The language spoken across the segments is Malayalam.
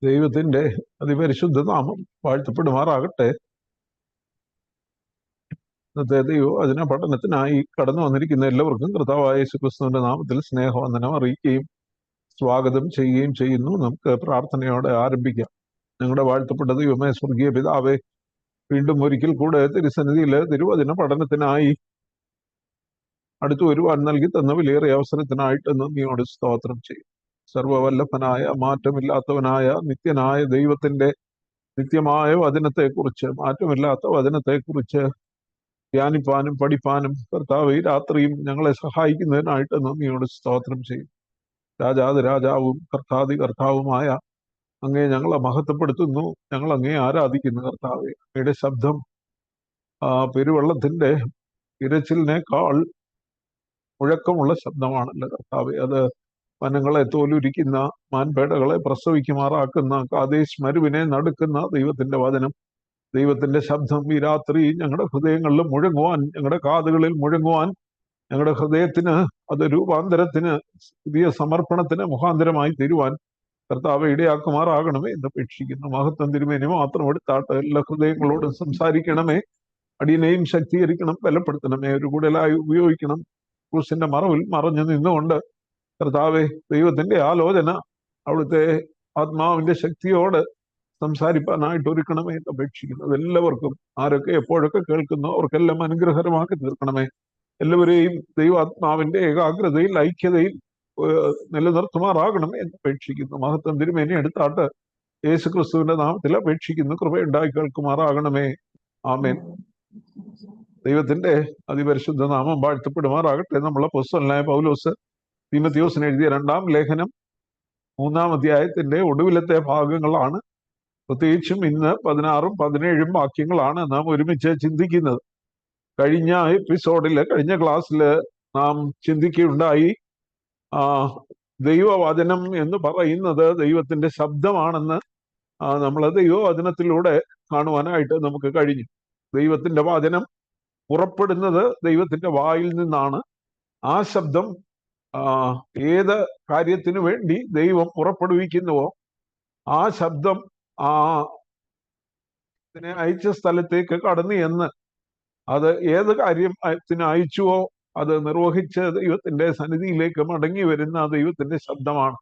ദൈവത്തിന്റെ അതിപരിശുദ്ധ നാമം വാഴ്ത്തപ്പെടുമാറാകട്ടെ. ഇന്നത്തെ ദൈവവചന പഠനത്തിനായി കടന്നു വന്നിരിക്കുന്ന എല്ലാവർക്കും കർത്താവായ യേശുക്രിസ്തുവിന്റെ നാമത്തിൽ സ്നേഹവന്ദനം അറിയിക്കുകയും സ്വാഗതം ചെയ്യുകയും ചെയ്യുന്നു. നമുക്ക് പ്രാർത്ഥനയോടെ ആരംഭിക്കാം. ഞങ്ങളുടെ വാഴ്ത്തപ്പെട്ട ദൈവമേ, സ്വർഗീയ പിതാവേ, വീണ്ടും ഒരിക്കൽ കൂടെ തിരുസന്നിധിയിലെ തിരുവചന പഠനത്തിനായി അടുത്തു വരുവാൻ നൽകി തന്ന വിലയേറിയ അവസരത്തിനായിട്ട് നന്ദിയോട് സ്തോത്രം ചെയ്യും. സർവവല്ലഭനായ, മാറ്റമില്ലാത്തവനായ, നിത്യനായ ദൈവത്തിന്റെ നിത്യമായ വചനത്തെക്കുറിച്ച്, മാറ്റമില്ലാത്ത വചനത്തെക്കുറിച്ച് ധ്യാനിപ്പാനും പഠിപ്പാനും കർത്താവ് ഈ രാത്രിയും ഞങ്ങളെ സഹായിക്കുന്നതിനായിട്ട് നന്ദിയോട് സ്തോത്രം ചെയ്യും. രാജാവും കർത്താവുമായ അങ്ങേ ഞങ്ങളെ മഹത്വപ്പെടുത്തുന്നു, ഞങ്ങൾ അങ്ങേ ആരാധിക്കുന്നു. കർത്താവെ, അങ്ങയുടെ ശബ്ദം പെരുവെള്ളത്തിന്റെ ഇരച്ചിലിനേക്കാൾ മുഴക്കമുള്ള ശബ്ദമാണല്ലോ കർത്താവെ. അത് വനങ്ങളെ തോലുരിക്കുന്ന, മാൻപേടകളെ പ്രസവിക്കുമാറാക്കുന്ന, കാദേശ് മരുവിനെ നടുക്കുന്ന ദൈവത്തിന്റെ വചനം, ദൈവത്തിന്റെ ശബ്ദം ഈ രാത്രി ഞങ്ങളുടെ ഹൃദയങ്ങളിൽ മുഴങ്ങുവാൻ, ഞങ്ങളുടെ കാതുകളിൽ മുഴങ്ങുവാൻ, ഞങ്ങളുടെ ഹൃദയത്തിന് അത് രൂപാന്തരത്തിന്, പുതിയ സമർപ്പണത്തിന് മുഖാന്തരമായി തീരുവാൻ കർത്താവ് ഇടയാക്കുമാറാകണമേ എന്ന് അപേക്ഷിക്കുന്നു. മഹത്വം തിരുമേനി മാത്രം എടുത്താട്ട് എല്ലാ ഹൃദയങ്ങളോടും സംസാരിക്കണമേ. അടിയനെയും ശക്തീകരിക്കണം, ബലപ്പെടുത്തണമേ, ഒരു കൂടുതലായി ഉപയോഗിക്കണം. ക്രൂസിന്റെ മറവിൽ മറഞ്ഞു നിന്നുകൊണ്ട് കർത്താവെ, ദൈവത്തിന്റെ ആലോചന അവിടുത്തെ ആത്മാവിന്റെ ശക്തിയോട് സംസാരിപ്പാനായിട്ട് ഒരുക്കണമേ എന്ന് അപേക്ഷിക്കുന്നത്. എല്ലാവർക്കും, ആരൊക്കെ എപ്പോഴൊക്കെ കേൾക്കുന്നു, അവർക്കെല്ലാം അനുഗ്രഹകരമാക്കി തീർക്കണമേ. എല്ലാവരെയും ദൈവാത്മാവിന്റെ ഏകാഗ്രതയിൽ, ഐക്യതയിൽ നിലനിർത്തുമാറാകണമേ എന്ന് അപേക്ഷിക്കുന്നു. മഹത്വം തിരുമേനി എടുത്താട്ട് യേശു ക്രിസ്തുവിന്റെ നാമത്തിൽ അപേക്ഷിക്കുന്നു. കൃപയുണ്ടായി കേൾക്കുമാറാകണമേ. ആമേൻ. ദൈവത്തിന്റെ അതിപരിശുദ്ധ നാമം വാഴ്ത്തപ്പെടുമാറാകട്ടെ. നമ്മളെ അപ്പോസ്തലനായ പൗലോസ് തീമോഥെയോസിന് എഴുതിയ 2-ാം ലേഖനം 3-ാം അധ്യായത്തിന്റെ ഒടുവിലത്തെ ഭാഗങ്ങളാണ്. പ്രത്യേകിച്ചും ഇന്ന് 16-ഉം 17-ഉം വാക്യങ്ങളാണ് നാം ഒരുമിച്ച് ചിന്തിക്കുന്നത്. കഴിഞ്ഞ എപ്പിസോഡില്, കഴിഞ്ഞ ക്ലാസ്സില് നാം ചിന്തിക്കുകയുണ്ടായി, ദൈവവചനം എന്ന് പറയുന്നത് ദൈവത്തിന്റെ ശബ്ദമാണെന്ന് നമ്മൾ ദൈവവചനത്തിലൂടെ കാണുവാനായിട്ട് നമുക്ക് കഴിഞ്ഞു. ദൈവത്തിന്റെ വചനം പുറപ്പെടുന്നത് ദൈവത്തിന്റെ വായിൽ നിന്നാണ്. ആ ശബ്ദം ഏത് കാര്യത്തിനു വേണ്ടി ദൈവം പുറപ്പെടുവിക്കുന്നുവോ ആ ശബ്ദം അതിനെ അയച്ച സ്ഥലത്തേക്ക് കടന്നു എന്ന്, അത് ഏത് കാര്യത്തിന് അയച്ചുവോ അത് നിർവഹിച്ച് ദൈവത്തിന്റെ സന്നിധിയിലേക്ക് മടങ്ങി വരുന്ന ദൈവത്തിന്റെ ശബ്ദമാണ്.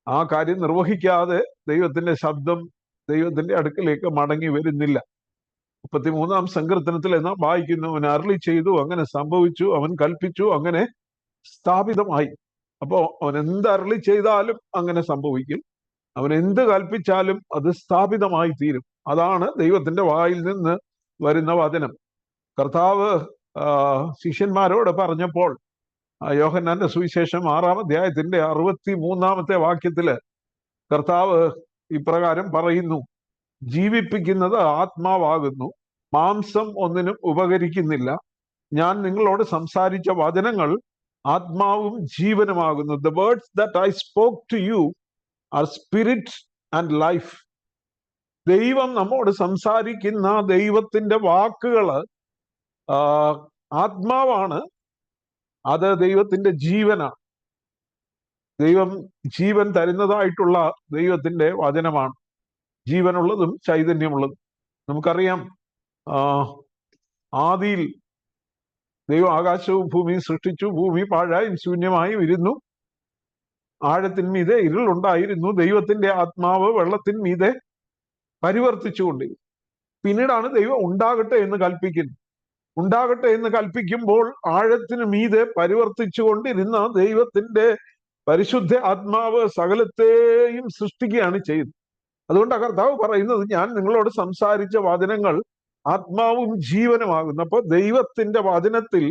ആ കാര്യം നിർവഹിക്കാതെ ദൈവത്തിന്റെ ശബ്ദം ദൈവത്തിന്റെ അടുക്കിലേക്ക് മടങ്ങി വരുന്നില്ല. 33-ാം സങ്കീർത്തനത്തിൽ നാം വായിക്കുന്നു, അവൻ അരുളി ചെയ്തു, അങ്ങനെ സംഭവിച്ചു, അവൻ കൽപ്പിച്ചു, അങ്ങനെ സ്ഥാപിതമായി. അപ്പോ അവൻ എന്ത് അരുളി ചെയ്താലും അങ്ങനെ സംഭവിക്കും, അവൻ എന്ത് കൽപ്പിച്ചാലും അത് സ്ഥാപിതമായി തീരും. അതാണ് ദൈവത്തിന്റെ വായിൽ നിന്ന് വരുന്ന വചനം. കർത്താവ് ശിഷ്യന്മാരോട് പറഞ്ഞപ്പോൾ, യോഹന്നാന്റെ സുവിശേഷം 6-ാം അധ്യായത്തിന്റെ 63-ാമത്തെ വാക്യത്തില് കർത്താവ് ഇപ്രകാരം പറയുന്നു, ജീവിപ്പിക്കുന്നത് ആത്മാവാകുന്നു, മാംസം ഒന്നിനും ഉപകരിക്കുന്നില്ല. ഞാൻ നിങ്ങളോട് സംസാരിച്ച വചനങ്ങൾ ആത്മാവും ജീവനുമാകുന്നു. The words that I spoke to you are spirit and life. ദൈവം നമ്മോട് സംസാരിക്കുന്ന ദൈവത്തിന്റെ വാക്കുകള് ആത്മാവാണ്, അത് ദൈവത്തിന്റെ ജീവനാണ്. ദൈവം ജീവൻ തരുന്നതായിട്ടുള്ള ദൈവത്തിന്റെ വചനമാണ്, ജീവനുള്ളതും ചൈതന്യമുള്ളതും. നമുക്കറിയാം, ആദിയിൽ ദൈവം ആകാശവും ഭൂമിയും സൃഷ്ടിച്ചു. ഭൂമി പാഴായും ശൂന്യമായും ഇരുന്നു. ആഴത്തിന്മീതെ ഇരുളുണ്ടായിരുന്നു. ദൈവത്തിന്റെ ആത്മാവ് വെള്ളത്തിന്മീതെ പരിവർത്തിച്ചുകൊണ്ടിരുന്നു. പിന്നീടാണ് ദൈവം ഉണ്ടാകട്ടെ എന്ന് കൽപ്പിക്കുന്നത്. ഉണ്ടാകട്ടെ എന്ന് കൽപ്പിക്കുമ്പോൾ ആഴത്തിന് മീതെ പരിവർത്തിച്ചു കൊണ്ടിരുന്ന ദൈവത്തിന്റെ പരിശുദ്ധ ആത്മാവ് സകലത്തെയും സൃഷ്ടിക്കുകയാണ് ചെയ്തത്. അതുകൊണ്ട് കർത്താവ് പറയുന്നത്, ഞാൻ നിങ്ങളോട് സംസാരിച്ച വചനങ്ങൾ ആത്മാവും ജീവനുമാകുന്നു. അപ്പൊ ദൈവത്തിന്റെ വചനത്തിൽ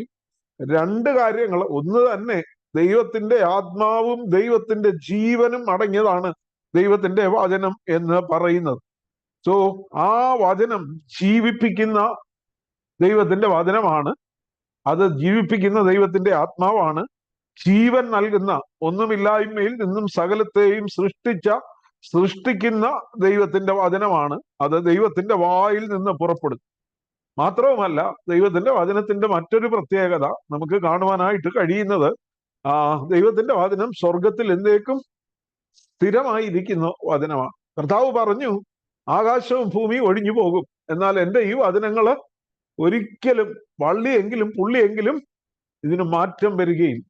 രണ്ട് കാര്യങ്ങൾ, ഒന്ന് തന്നെ ദൈവത്തിന്റെ ആത്മാവും ദൈവത്തിന്റെ ജീവനും അടങ്ങിയതാണ് ദൈവത്തിന്റെ വചനം എന്ന് പറയുന്നത്. സോ ആ വചനം ജീവിപ്പിക്കുന്ന ദൈവത്തിന്റെ വചനമാണ്, അത് ജീവിപ്പിക്കുന്ന ദൈവത്തിന്റെ ആത്മാവാണ്. ജീവൻ നൽകുന്ന, ഒന്നുമില്ലായ്മയിൽ നിന്നും സകലത്തെയും സൃഷ്ടിക്കുന്ന ദൈവത്തിന്റെ വചനമാണ്. അത് ദൈവത്തിന്റെ വായിൽ നിന്ന് പുറപ്പെടും. മാത്രവുമല്ല, ദൈവത്തിന്റെ വചനത്തിന്റെ മറ്റൊരു പ്രത്യേകത നമുക്ക് കാണുവാനായിട്ട് കഴിയുന്നത്, ദൈവത്തിന്റെ വചനം സ്വർഗത്തിൽ എന്തേക്കും സ്ഥിരമായിരിക്കുന്ന വചനമാണ്. കർത്താവ് പറഞ്ഞു, ആകാശവും ഭൂമിയും ഒഴിഞ്ഞു പോകും, എന്നാൽ എൻ്റെ ഈ വചനങ്ങള് ഒരിക്കലും വള്ളിയെങ്കിലും പുള്ളിയെങ്കിലും ഇതിന് മാറ്റം വരികയും.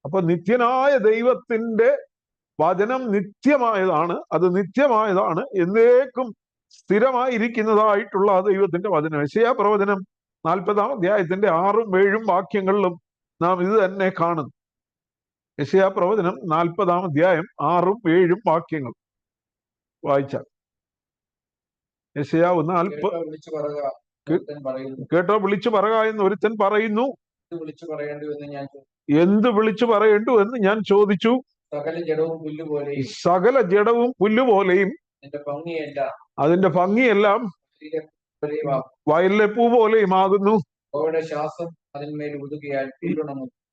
അപ്പൊ നിത്യനായ ദൈവത്തിന്റെ വചനം നിത്യമായതാണ്. അത് നിത്യമായതാണ്, എന്നേക്കും സ്ഥിരമായിരിക്കുന്നതായിട്ടുള്ള ദൈവത്തിന്റെ വചനം. യെശയ്യാ പ്രവചനം 40-ാം അധ്യായത്തിന്റെ 6-ഉം 7-ഉം വാക്യങ്ങളിലും നാം ഇത് തന്നെ കാണുന്നു. യെശയ്യാ പ്രവചനം 40-ാം അധ്യായം 6-ഉം 7-ഉം വാക്യങ്ങൾ വായിച്ചാൽ, യെശയ്യാവ് 40 കേട്ടോ വിളിച്ചു പറക എന്ന് ഒരുത്തൻ പറയുന്നു, എന്ത് വിളിച്ചു പറയേണ്ടു എന്ന് ഞാൻ ചോദിച്ചു. സകല ജഡവും പുല്ലുപോലെയും അതിന്റെ ഭംഗിയെല്ലാം വയലിലെ പൂ പോലെയും ആകുന്നു.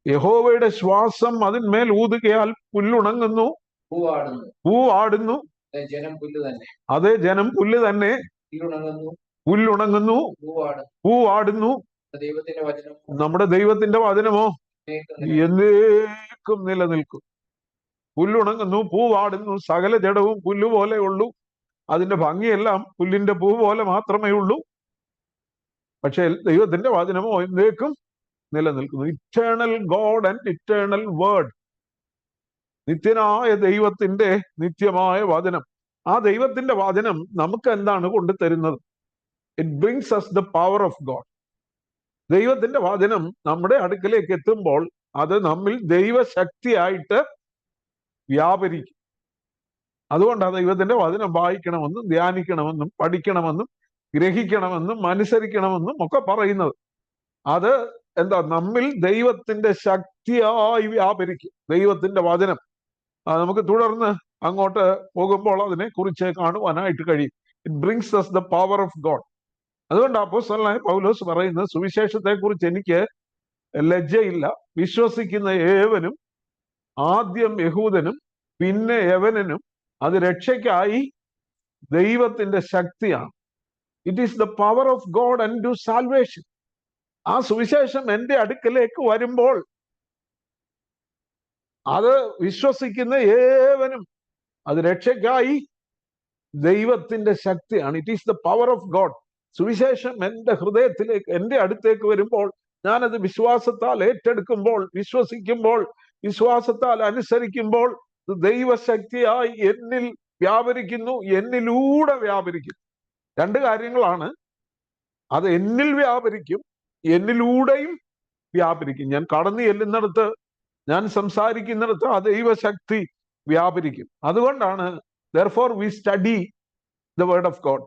യഹോവയുടെ ശ്വാസം അതിന്മേൽ ഊതുകയാൽ പുല്ലുണങ്ങുന്നു, പൂ ആടുന്നു. അതേ, ജനം പുല്ല് തന്നെ, പുല്ലുണങ്ങുന്നു, പൂ ആടുന്നു. നമ്മുടെ ദൈവത്തിന്റെ വചനമോ എന്നേക്കും നിലനിൽക്കും. പുല്ലുണങ്ങുന്നു, പൂ ആടുന്നു. സകല ജഡവും പുല്ലുപോലെ ഉള്ളൂ, അതിന്റെ ഭംഗിയെല്ലാം പുല്ലിന്റെ പൂ പോലെ മാത്രമേ ഉള്ളൂ. പക്ഷെ ദൈവത്തിന്റെ വചനമോ എന്നേക്കും നിലനിൽക്കുന്നു. Eternal God and eternal word. നിത്യനായ ദൈവത്തിന്റെ നിത്യമായ വചനം. ആ ദൈവത്തിന്റെ വചനം നമുക്ക് എന്താണ് കൊണ്ടുതരുന്നത്? It brings us the power of God. ദൈവത്തിന്റെ വചനം നമ്മുടെ അടുക്കലേക്ക് എത്തുമ്പോൾ അത് നമ്മിൽ ദൈവശക്തിയായിട്ട് വ്യാപരിക്കും. അതുകൊണ്ടാണ് ദൈവത്തിന്റെ വചനം വായിക്കണമെന്നും ധ്യാനിക്കണമെന്നും പഠിക്കണമെന്നും ഗ്രഹിക്കണമെന്നും അനുസരിക്കണമെന്നും ഒക്കെ പറയുന്നത്. അത് എന്താ? നമ്മിൽ ദൈവത്തിന്റെ ശക്തിയായി വ്യാപരിക്കും ദൈവത്തിന്റെ വചനം. നമുക്ക് തുടർന്ന് അങ്ങോട്ട് പോകുമ്പോൾ അതിനെ കുറിച്ച് കാണുവാനായിട്ട് കഴിയും. It brings us the power of God. അതുകൊണ്ട് അപ്പോസ്തലനായ പൗലോസ് പറയുന്നത്, സുവിശേഷത്തെ കുറിച്ച് എനിക്ക് ലജ്ജയില്ല. വിശ്വസിക്കുന്ന ഏവനും, ആദ്യം യഹൂദനും പിന്നെ യവനനും, അത് രക്ഷയ്ക്കായി ദൈവത്തിന്റെ ശക്തിയാണ്. It is the power of God unto salvation. ആ സുവിശേഷം എൻ്റെ അടുക്കലേക്ക് വരുമ്പോൾ അത് വിശ്വസിക്കുന്ന ഏവനും അത് രക്ഷയ്ക്കായി ദൈവത്തിന്റെ ശക്തിയാണ്. It is the power of God. സുവിശേഷം എൻ്റെ ഹൃദയത്തിലേക്ക്, എൻ്റെ അടുത്തേക്ക് വരുമ്പോൾ, ഞാനത് വിശ്വാസത്താൽ ഏറ്റെടുക്കുമ്പോൾ, വിശ്വസിക്കുമ്പോൾ, വിശ്വാസത്താൽ അനുസരിക്കുമ്പോൾ ദൈവശക്തിയായി എന്നിൽ വ്യാപരിക്കുന്നു, എന്നിലൂടെ വ്യാപരിക്കുന്നു. രണ്ട് കാര്യങ്ങളാണ്. അത് എന്നിൽ വ്യാപരിക്കും, എന്നിലൂടെയും വ്യാപരിക്കും. ഞാൻ കടന്നു ചെല്ലുന്നിടത്ത്, ഞാൻ സംസാരിക്കുന്നിടത്ത് ആ ദൈവശക്തി വ്യാപരിക്കും. അതുകൊണ്ടാണ് therefore we study the word of God,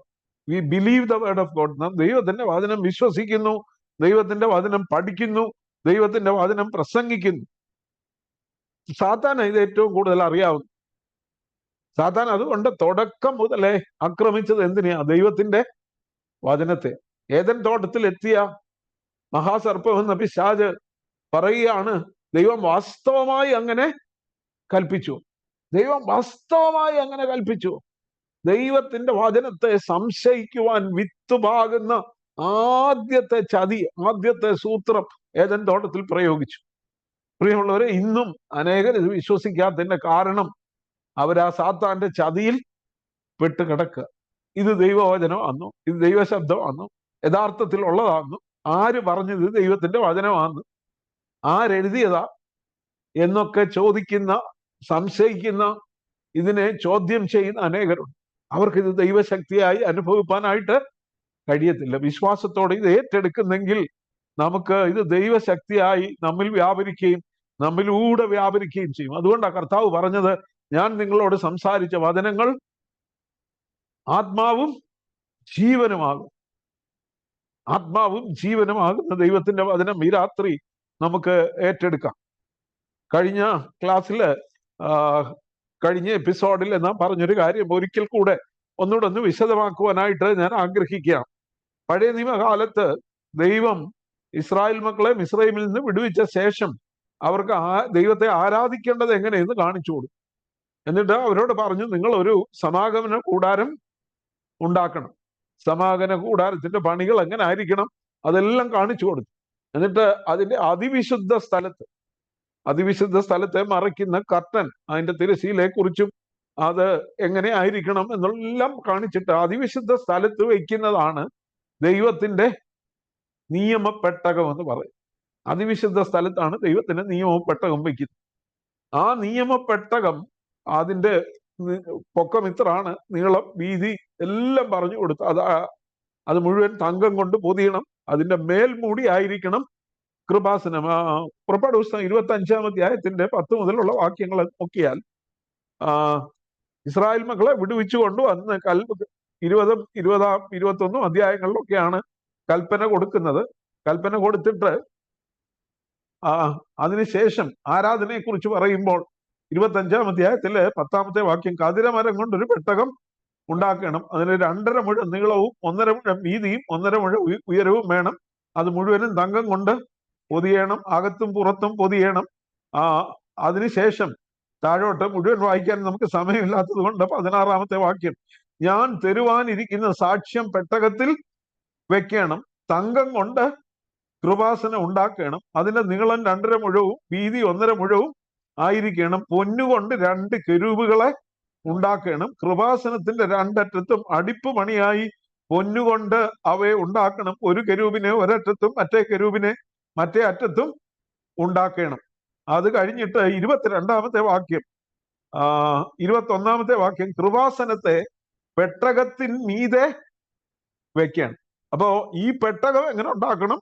we believe the word of God. നാം ദൈവത്തിന്റെ വചനം വിശ്വസിക്കുന്നു, ദൈവത്തിന്റെ വചനം പഠിക്കുന്നു, ദൈവത്തിന്റെ വചനം പ്രസംഗിക്കുന്നു. സാത്താന് ഇത് ഏറ്റവും കൂടുതൽ അറിയാവുന്നു. സാത്താൻ അതുകൊണ്ട് തുടക്കം മുതലേ ആക്രമിച്ചത് എന്തിനാ? ദൈവത്തിന്റെ വചനത്തെ. ഏദൻ തോട്ടത്തിൽ എത്തിയ മഹാസർപ്പം എന്ന പിശാച് പറയുകയാണ്, ദൈവം വാസ്തവമായി അങ്ങനെ കൽപ്പിച്ചു. ദൈവം വാസ്തവമായി അങ്ങനെ കൽപ്പിച്ചു. ദൈവത്തിന്റെ വചനത്തെ സംശയിക്കുവാൻ വിത്തുപാകുന്ന ആദ്യത്തെ ചതി, ആദ്യത്തെ സൂത്രം ഏദൻ തോട്ടത്തിൽ പ്രയോഗിച്ചു. പ്രിയമുള്ളവരെ, ഇന്നും അനേകർ ഇത് വിശ്വസിക്കാത്തതിന്റെ കാരണം അവരാ സാത്താന്റെ ചതിയിൽ പെട്ട് കിടക്കുക. ഇത് ദൈവവചനമാണെന്നോ, ഇത് ദൈവശബ്ദമാണെന്നോ, യഥാർത്ഥത്തിൽ ഉള്ളതാണെന്നോ, ആര് പറഞ്ഞത് ദൈവത്തിന്റെ വചനമാണെന്ന്, ആരെഴുതിയതാ എന്നൊക്കെ ചോദിക്കുന്ന, സംശയിക്കുന്ന, ഇതിനെ ചോദ്യം ചെയ്യുന്ന അനേകരുണ്ട്. അവർക്കിത് ദൈവശക്തിയായി അനുഭവിപ്പാനായിട്ട് കഴിയത്തില്ല. വിശ്വാസത്തോടെ ഇത് ഏറ്റെടുക്കുന്നെങ്കിൽ നമുക്ക് ഇത് ദൈവശക്തിയായി നമ്മിൽ വ്യാപരിക്കുകയും നമ്മിലൂടെ വ്യാപരിക്കുകയും ചെയ്യും. അതുകൊണ്ടാണ് കർത്താവ് പറഞ്ഞത്, ഞാൻ നിങ്ങളോട് സംസാരിച്ച വചനങ്ങൾ ആത്മാവും ജീവനുമാകും. ആത്മാവും ജീവനുമാകുന്ന ദൈവത്തിന്റെ വചനം ഈ രാത്രി നമുക്ക് ഏറ്റെടുക്കാം. കഴിഞ്ഞ ക്ലാസ്സില്, കഴിഞ്ഞ എപ്പിസോഡിൽ നാം പറഞ്ഞൊരു കാര്യം ഒരിക്കൽ കൂടെ ഒന്നുകൂടെ ഒന്ന് വിശദമാക്കുവാനായിട്ട് ഞാൻ ആഗ്രഹിക്കുകയാണ്. പഴയ നിയമകാലത്ത് ദൈവം ഇസ്രായേൽ മക്കളെ മിസ്രൈമിൽ നിന്ന് വിടുവിച്ച ശേഷം അവർക്ക് ദൈവത്തെ ആരാധിക്കേണ്ടത് എങ്ങനെയെന്ന് കാണിച്ചു കൊടുത്തു. എന്നിട്ട് അവരോട് പറഞ്ഞു, നിങ്ങൾ ഒരു സമാഗമന കൂടാരം ഉണ്ടാക്കണം. സമാഗമന കൂടാരത്തിന്റെ പണികൾ എങ്ങനെ ആയിരിക്കണം അതെല്ലാം കാണിച്ചു കൊടുത്തു. എന്നിട്ട് അതിന്റെ അതിവിശുദ്ധ സ്ഥലത്തെ മറയ്ക്കുന്ന കർട്ടൻ, അതിന്റെ തിരശ്ശീലയെ കുറിച്ചും അത് എങ്ങനെ ആയിരിക്കണം എന്നെല്ലാം കാണിച്ചിട്ട് അതിവിശുദ്ധ സ്ഥലത്ത് വയ്ക്കുന്നതാണ് ദൈവത്തിന്റെ നിയമപ്പെട്ടകം എന്ന് പറയും. അതിവിശുദ്ധ സ്ഥലത്താണ് ദൈവത്തിന്റെ നിയമപ്പെട്ടകം വയ്ക്കുന്നത്. ആ നിയമപ്പെട്ടകം അതിന്റെ പൊക്കം ഇത്രാണ്, നീളം വീതി എല്ലാം പറഞ്ഞു കൊടുത്തു. അത് മുഴുവൻ തങ്കം കൊണ്ട് പൊതിയണം. അതിന്റെ മേൽമൂടി ആയിരിക്കണം കൃപാസനം. പുറപ്പാട് പുസ്തകം 25-ാം അധ്യായത്തിന്റെ 10 മുതലുള്ള വാക്യങ്ങൾ നോക്കിയാൽ ഇസ്രായേൽ മക്കളെ വിടുവിച്ചു കൊണ്ടുവന്ന് 20-21 അധ്യായങ്ങളിലൊക്കെയാണ് കൽപ്പന കൊടുക്കുന്നത്. കൽപ്പന കൊടുത്തിട്ട് അതിനുശേഷം ആരാധനയെ കുറിച്ച് പറയുമ്പോൾ 25-ാം അധ്യായത്തില് 10-ാമത്തെ വാക്യം, കതിരമരം കൊണ്ടൊരു പെട്ടകം ഉണ്ടാക്കണം. അതിന് 2.5 മുഴം നീളവും 1.5 മുഴം വീതിയും 1.5 മുഴം ഉയരവും വേണം. അത് മുഴുവനും തങ്കം കൊണ്ട് പൊതിയണം, അകത്തും പുറത്തും പൊതിയണം. അതിനുശേഷം താഴോട്ട് മുഴുവൻ വായിക്കാൻ നമുക്ക് സമയമില്ലാത്തത് കൊണ്ട് 16-ാമത്തെ വാക്യം, ഞാൻ തരുവാനിരിക്കുന്ന സാക്ഷ്യം പെട്ടകത്തിൽ വെക്കണം, തങ്കം കൊണ്ട് കൃപാസനം ഉണ്ടാക്കണം. അതിന്റെ നീളം 2.5 മുഴവും വീതി 1.5 മുഴവും ആയിരിക്കണം. പൊന്നുകൊണ്ട് 2 കെരൂബുകളെ ഉണ്ടാക്കണം. കൃപാസനത്തിന്റെ 2 അറ്റത്തും അടിപ്പ് പണിയായി പൊന്നുകൊണ്ട് അവയെ ഉണ്ടാക്കണം. ഒരു കെരൂബിനെ ഒരറ്റത്തും മറ്റേ കെരൂബിനെ മറ്റേ അറ്റത്തും ഉണ്ടാക്കണം. അത് കഴിഞ്ഞിട്ട് 22-ാമത്തെ വാക്യം 21-ാമത്തെ വാക്യം, കൃപാസനത്തെ പെട്ടകത്തിന്മീതെ വെക്കണം. അപ്പോ ഈ പെട്ടകം എങ്ങനെ ഉണ്ടാക്കണം?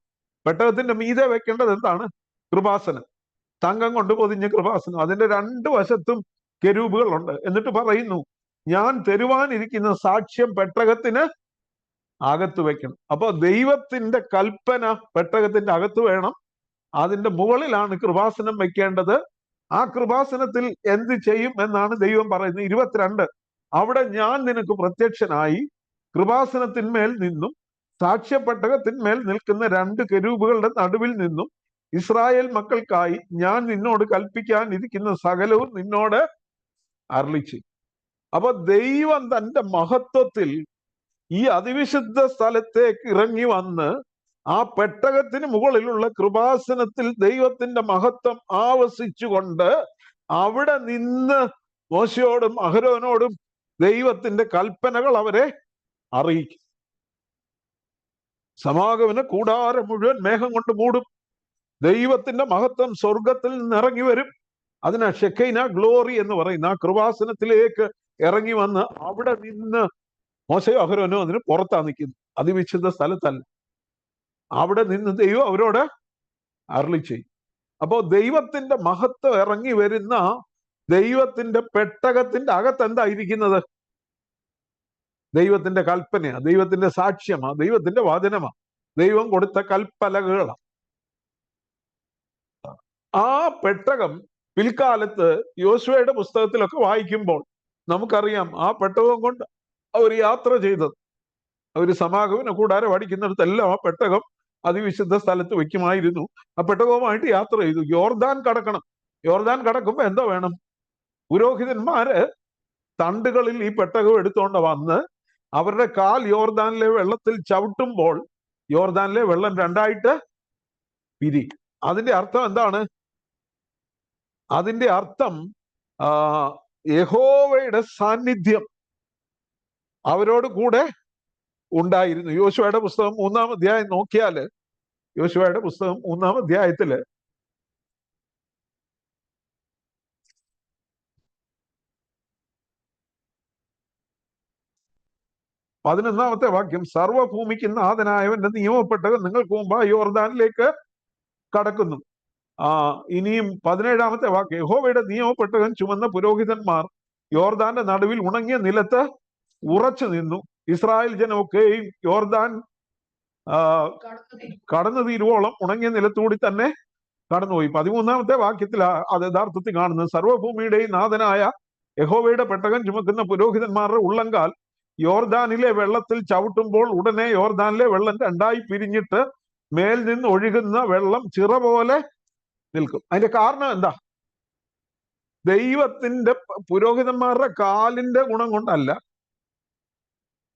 പെട്ടകത്തിന്റെ മീതെ വെക്കേണ്ടത് എന്താണ്? കൃപാസനം, തങ്കം കൊണ്ട് പൊതിഞ്ഞ കൃപാസനം. അതിന്റെ 2 വശത്തും കെരൂബുകളുണ്ട്. എന്നിട്ട് പറയുന്നു, ഞാൻ തരുവാനിരിക്കുന്ന സാക്ഷ്യം പെട്ടകത്തിന് അകത്ത് വെക്കണം. അപ്പൊ ദൈവത്തിന്റെ കൽപ്പന പെട്ടകത്തിന്റെ അകത്ത് വേണം. അതിന്റെ മുകളിലാണ് കൃപാസനം വെക്കേണ്ടത്. ആ കൃപാസനത്തിൽ എന്ത് ചെയ്യും എന്നാണ് ദൈവം പറയുന്നത്. 22, അവിടെ ഞാൻ നിനക്ക് പ്രത്യക്ഷനായി കൃപാസനത്തിന്മേൽ നിന്നും സാക്ഷ്യപ്പെട്ടകത്തിന്മേൽ നിൽക്കുന്ന 2 കെരൂബുകളുടെ നടുവിൽ നിന്നും ഇസ്രായേൽ മക്കൾക്കായി ഞാൻ നിന്നോട് കൽപ്പിക്കാൻ ഇരിക്കുന്ന സകലവും നിന്നോട് അരുളിച്ചു. അപ്പൊ ദൈവം തന്റെ മഹത്വത്തിൽ ഈ അതിവിശുദ്ധ സ്ഥലത്തേക്ക് ഇറങ്ങി വന്ന് ആ പെട്ടകത്തിന് മുകളിലുള്ള കൃപാസനത്തിൽ ദൈവത്തിന്റെ മഹത്വം ആവസിച്ചുകൊണ്ട് അവിടെ നിന്ന് മോശയോടും അഹരോനോടും ദൈവത്തിന്റെ കൽപ്പനകൾ അവരെ അറിയിക്കും. സമാഗമന കൂടാരം മുഴുവൻ മേഘം കൊണ്ട് മൂടും. ദൈവത്തിന്റെ മഹത്വം സ്വർഗത്തിൽ നിന്ന് ഇറങ്ങി വരും. അതിനാ ഷെക്കൈന ഗ്ലോറി എന്ന് പറയുന്ന ആ കൃപാസനത്തിലേക്ക് ഇറങ്ങി വന്ന് അവിടെ നിന്ന് മോശയോ അഹരോനോ അതിന് പുറത്താ നിൽക്കുന്നു, അതിവിശുദ്ധ സ്ഥലത്തല്ല. അവിടെ നിന്ന് ദൈവം അവരോട് അരുളി ചെയ്യും. അപ്പോ ദൈവത്തിന്റെ മഹത്വം ഇറങ്ങി വരുന്ന ദൈവത്തിന്റെ പെട്ടകത്തിന്റെ അകത്ത് എന്തായിരിക്കുന്നത്? ദൈവത്തിന്റെ കൽപ്പനയാ, ദൈവത്തിന്റെ സാക്ഷ്യമാ, ദൈവത്തിന്റെ വചനമാ, ദൈവം കൊടുത്ത കൽപ്പലകളാണ്. ആ പെട്ടകം പിൽക്കാലത്ത് യോശുവയുടെ പുസ്തകത്തിലൊക്കെ വായിക്കുമ്പോൾ നമുക്കറിയാം ആ പെട്ടകം കൊണ്ട് അവർ യാത്ര ചെയ്തത്. അവർ സമാഗമന കൂടാരം അടിക്കുന്നിടത്തെല്ലാം ആ പെട്ടകം അതിവിശുദ്ധ സ്ഥലത്ത് വെക്കുമായിരുന്നു. ആ പെട്ടകവുമായിട്ട് യാത്ര ചെയ്തു. യോർദാൻ കടക്കണം. യോർദാൻ കടക്കുമ്പോ എന്താ വേണം? പുരോഹിതന്മാര് തണ്ടുകളിൽ ഈ പെട്ടകം എടുത്തുകൊണ്ട് വന്ന് അവരുടെ കാൽ യോർദാനിലെ വെള്ളത്തിൽ ചവിട്ടുമ്പോൾ യോർദാനിലെ വെള്ളം 2ആയിട്ട് പിരിയും. അതിന്റെ അർത്ഥം എന്താണ്? അതിന്റെ അർത്ഥം യഹോവയുടെ സാന്നിധ്യം അവരോട് കൂടെ ഉണ്ടായിരുന്നു. യോശുവയുടെ പുസ്തകം 3-ാം അധ്യായം നോക്കിയാല്, യോശുവയുടെ പുസ്തകം 3-ാം അധ്യായത്തില് 11-ാമത്തെ വാക്യം, സർവഭൂമിക്ക് നാഥനായവന്റെ നിയമപ്പെട്ടകൻ നിങ്ങൾക്ക് മുമ്പായി യോർദാനിലേക്ക് കടക്കുന്നു. ഇനിയും 17-ാമത്തെ വാക്യം, യഹോവയുടെ നിയമപ്പെട്ടകൻ ചുമന്ന പുരോഹിതന്മാർ യോർദാന്റെ നടുവിൽ ഉണങ്ങിയ നിലത്ത് ഉറച്ചു നിന്നു. ഇസ്രായേൽ ജനമൊക്കെയും യോർദാൻ കടന്നു തീരുവോളം ഉണങ്ങിയ നിലത്തുകൂടി തന്നെ കടന്നുപോയി. 13-ാമത്തെ വാക്യത്തിൽ അത് യഥാർത്ഥത്തിൽ കാണുന്നത്, സർവഭൂമിയുടെയും നാഥനായ യഹോവയുടെ പെട്ടകം ചുമക്കുന്ന പുരോഹിതന്മാരുടെ ഉള്ളങ്കാൽ യോർദാനിലെ വെള്ളത്തിൽ ചവിട്ടുമ്പോൾ ഉടനെ യോർദാനിലെ വെള്ളം 2ആയി പിരിഞ്ഞിട്ട് മേൽ നിന്ന് ഒഴുകുന്ന വെള്ളം ചിറ പോലെ നിൽക്കും. അതിന്റെ കാരണം എന്താ? ദൈവത്തിന്റെ പുരോഹിതന്മാരുടെ കാലിന്റെ ഗുണം കൊണ്ടല്ല,